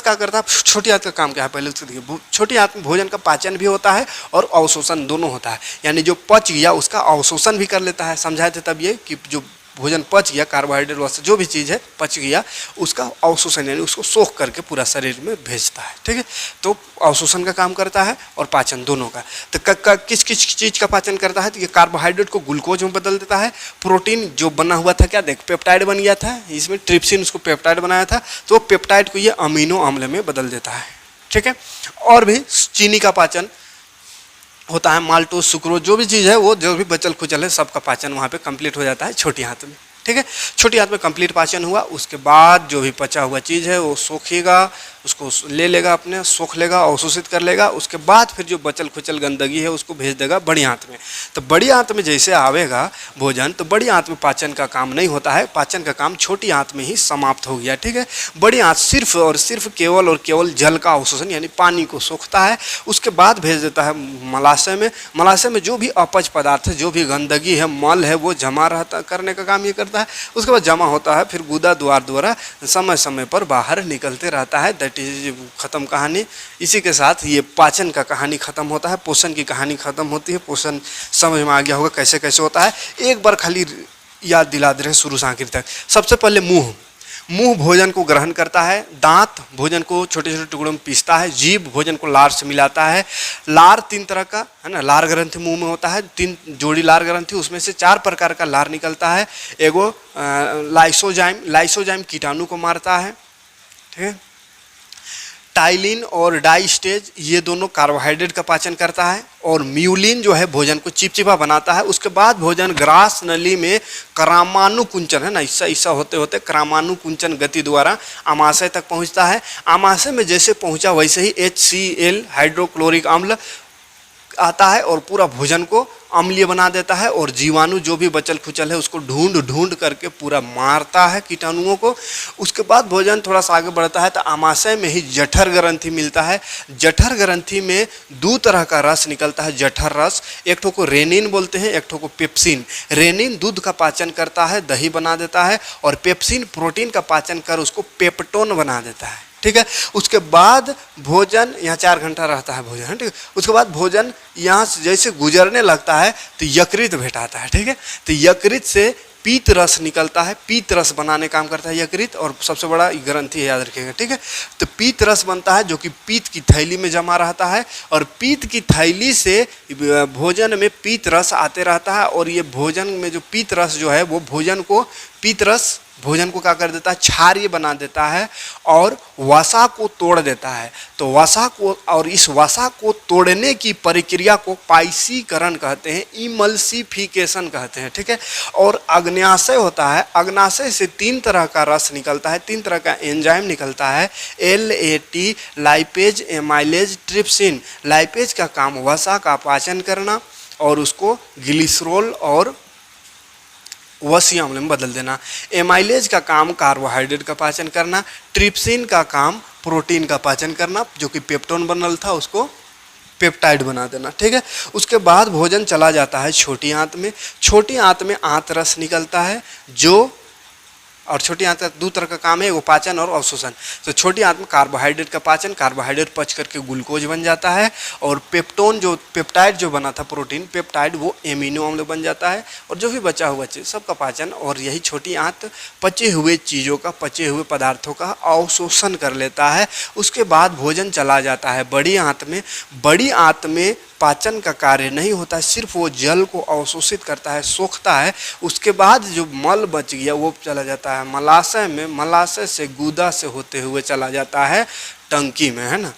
क्या करता है, छोटी आंत का काम क्या है पहले उसको देखिए। छोटी आंत में भोजन का पाचन भी होता है और अवशोषण दोनों होता है, यानी जो पच गया उसका अवशोषण भी कर लेता है। समझाए थे तब ये कि जो भोजन पच गया, कार्बोहाइड्रेट वस्तु जो भी चीज़ है पच गया, उसका अवशोषण यानी उसको सोख करके पूरा शरीर में भेजता है, ठीक है। तो अवशोषण का काम करता है और पाचन दोनों का। तो किस किस चीज़ का पाचन करता है, तो ये कार्बोहाइड्रेट को ग्लूकोज में बदल देता है। प्रोटीन जो बना हुआ था, क्या देख पेप्टाइड बन गया था, इसमें ट्रिप्सिन उसको पेप्टाइड बनाया था, तो पेप्टाइड को ये अमीनो अम्ल में बदल देता है, ठीक है। और भी चीनी का पाचन होता है, माल्टोज, सुक्रोज, जो भी चीज़ है वो जो भी बचल खुचल है सबका पाचन वहाँ पे कंप्लीट हो जाता है छोटी आंत में, ठीक है। छोटी आंत में कंप्लीट पाचन हुआ। उसके बाद जो भी पचा हुआ चीज़ है वो सोखेगा, उसको ले लेगा, अपने सोख लेगा, अवशोषित कर लेगा। उसके बाद फिर जो बचल खुचल गंदगी है उसको भेज देगा बड़ी आंत में। तो बड़ी आंत में जैसे आवेगा भोजन, तो बड़ी आंत में पाचन का काम नहीं होता है, पाचन का काम छोटी आंत में ही समाप्त हो गया, ठीक है। बड़ी आंत सिर्फ और सिर्फ केवल और केवल जल का अवशोषण यानी पानी को सोखता है। उसके बाद भेज देता है मलाशय में। मलाशय में जो भी अपच पदार्थ है, जो भी गंदगी है, मल है, वो जमा रहता करने का काम ये करता है। उसके बाद जमा होता है, फिर गुदा द्वार द्वारा समय समय पर बाहर निकलते रहता है। दैट इज खत्म कहानी। इसी के साथ ये पाचन का कहानी खत्म होता है, पोषण की कहानी खत्म होती है। पोषण समझ में आ गया होगा कैसे कैसे होता है। एक बार खाली याद दिला दे रहे हैं शुरू से आखिर तक। सबसे पहले मुंह भोजन को ग्रहण करता है। दांत भोजन को छोटे छोटे टुकड़ों में पीसता है। जीभ भोजन को लार से मिलाता है। लार 3 तरह का है ना, लार ग्रंथि मुंह में होता है, 3 जोड़ी लार ग्रंथि, उसमें से 4 प्रकार का लार निकलता है। एगो लाइसोजाइम कीटाणु को मारता है, ठीक है। टाइलिन और डाइस्टेज ये दोनों कार्बोहाइड्रेट का पाचन करता है। और म्यूलिन जो है भोजन को चिपचिपा बनाता है। उसके बाद भोजन ग्रास नली में क्रामानुकुंचन है ना, ऐसा होते होते क्रामानुकुंचन गति द्वारा आमाशय तक पहुंचता है। आमाशय में जैसे पहुंचा वैसे ही HCl हाइड्रोक्लोरिक अम्ल आता है और पूरा भोजन को अम्लीय बना देता है। और जीवाणु जो भी बचल खुचल है उसको ढूंढ करके पूरा मारता है कीटाणुओं को। उसके बाद भोजन थोड़ा सा आगे बढ़ता है तो आमाशय में ही जठर ग्रंथि मिलता है। जठर ग्रंथि में 2 तरह का रस निकलता है, जठर रस। एक ठो को रेनिन बोलते हैं, एक ठो को पेप्सिन। रेनिन दूध का पाचन करता है, दही बना देता है। और पेप्सिन प्रोटीन का पाचन कर उसको पेप्टोन बना देता है, ठीक है। उसके बाद भोजन यहाँ 4 घंटा रहता है भोजन, ठीक है। उसके बाद भोजन यहाँ से जैसे गुजरने लगता है तो यकृत भेटाता है, ठीक है। तो यकृत से पीत रस निकलता है, पीत रस बनाने काम करता है यकृत। और सबसे बड़ा ग्रंथि है, याद रखिएगा, ठीक है। तो पीत रस बनता है जो कि पीत की थैली में जमा रहता है। और पीत की थैली से भोजन में पीत रस आते रहता है। और ये भोजन में जो पीत रस जो है वो भोजन को पीत रस भोजन को क्या कर देता है, क्षारीय बना देता है और वसा को तोड़ देता है। तो वसा को, और इस वसा को तोड़ने की प्रक्रिया को पाइसीकरण कहते हैं, इमल्सिफिकेशन कहते हैं, ठीक है। और अग्न्याशय होता है, अग्न्याशय से 3 तरह का रस निकलता है, 3 तरह का एंजाइम निकलता है, LAT, lipase, amylase, trypsin. Lipase का काम वसा का पाचन करना और उसको ग्लिसरॉल और वसीय अम्ल में बदल देना। एमाइलेज का काम कार्बोहाइड्रेट का पाचन करना। ट्रिप्सिन का काम प्रोटीन का पाचन करना, जो कि पेप्टोन बनल था उसको पेप्टाइड बना देना, ठीक है। उसके बाद भोजन चला जाता है छोटी आंत में। छोटी आंत में आंत रस निकलता है, जो और छोटी आंत का दो तरह का काम है, वो पाचन और अवशोषण। तो छोटी आंत में कार्बोहाइड्रेट का पाचन, कार्बोहाइड्रेट पच करके ग्लूकोज बन जाता है, और पेप्टोन जो पेप्टाइड जो बना था प्रोटीन पेप्टाइड, वो एमिनो अम्ल बन जाता है, और जो भी बचा हुआ चीज सबका पाचन। और यही छोटी आंत पचे हुए चीज़ों का, पचे हुए पदार्थों का अवशोषण कर लेता है। उसके बाद भोजन चला जाता है बड़ी आंत में। बड़ी आंत में पाचन का कार्य नहीं होता है, सिर्फ वो जल को अवशोषित करता है, सोखता है। उसके बाद जो मल बच गया वो चला जाता है मलाशय में, मलाशय से गुदा से होते हुए चला जाता है टंकी में, है ना।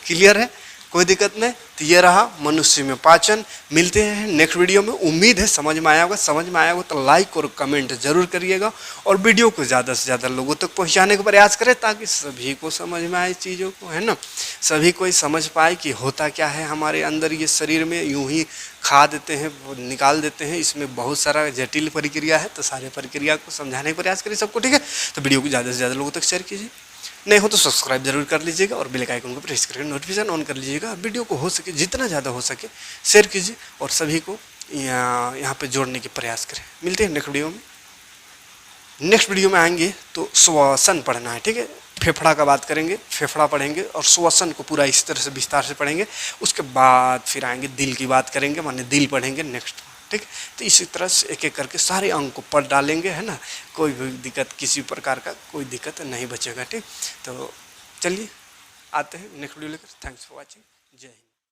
क्लियर है, कोई दिक्कत नहीं। तो ये रहा मनुष्य में पाचन। मिलते हैं नेक्स्ट वीडियो में। उम्मीद है समझ में आया होगा। समझ में आया होगा तो लाइक और कमेंट जरूर करिएगा, और वीडियो को ज़्यादा से ज़्यादा लोगों तक पहुंचाने का प्रयास करें, ताकि सभी को समझ में आए चीज़ों को, है ना। सभी कोई समझ पाए कि होता क्या है हमारे अंदर, ये शरीर में यूं ही खा देते हैं, निकाल देते हैं, इसमें बहुत सारा जटिल प्रक्रिया है। तो सारे प्रक्रिया को समझाने का प्रयास करिए सबको, ठीक है। तो वीडियो को ज़्यादा से ज़्यादा लोगों तक शेयर कीजिए, नहीं हो तो सब्सक्राइब जरूर कर लीजिएगा, और बेल आइकन को प्रेस करके नोटिफिकेशन ऑन कर लीजिएगा। वीडियो को हो सके जितना ज़्यादा हो सके शेयर कीजिए, और सभी को यहाँ पे जोड़ने के प्रयास करें। मिलते हैं नेक्स्ट वीडियो में। नेक्स्ट वीडियो में आएंगे तो श्वसन पढ़ना है, ठीक है। फेफड़ा का बात करेंगे, फेफड़ा पढ़ेंगे, और श्वसन को पूरा इस तरह से विस्तार से पढ़ेंगे। उसके बाद फिर आएंगे दिल की बात करेंगे, माने दिल पढ़ेंगे नेक्स्ट, ठीक। तो इसी तरह से एक एक करके सारे अंग को पढ़ डालेंगे, है ना। कोई भी दिक्कत, किसी प्रकार का कोई दिक्कत नहीं बचेगा, ठीक। तो चलिए आते हैं नेक्स्ट वीडियो लेकर। Thanks for watching. जय हिंद।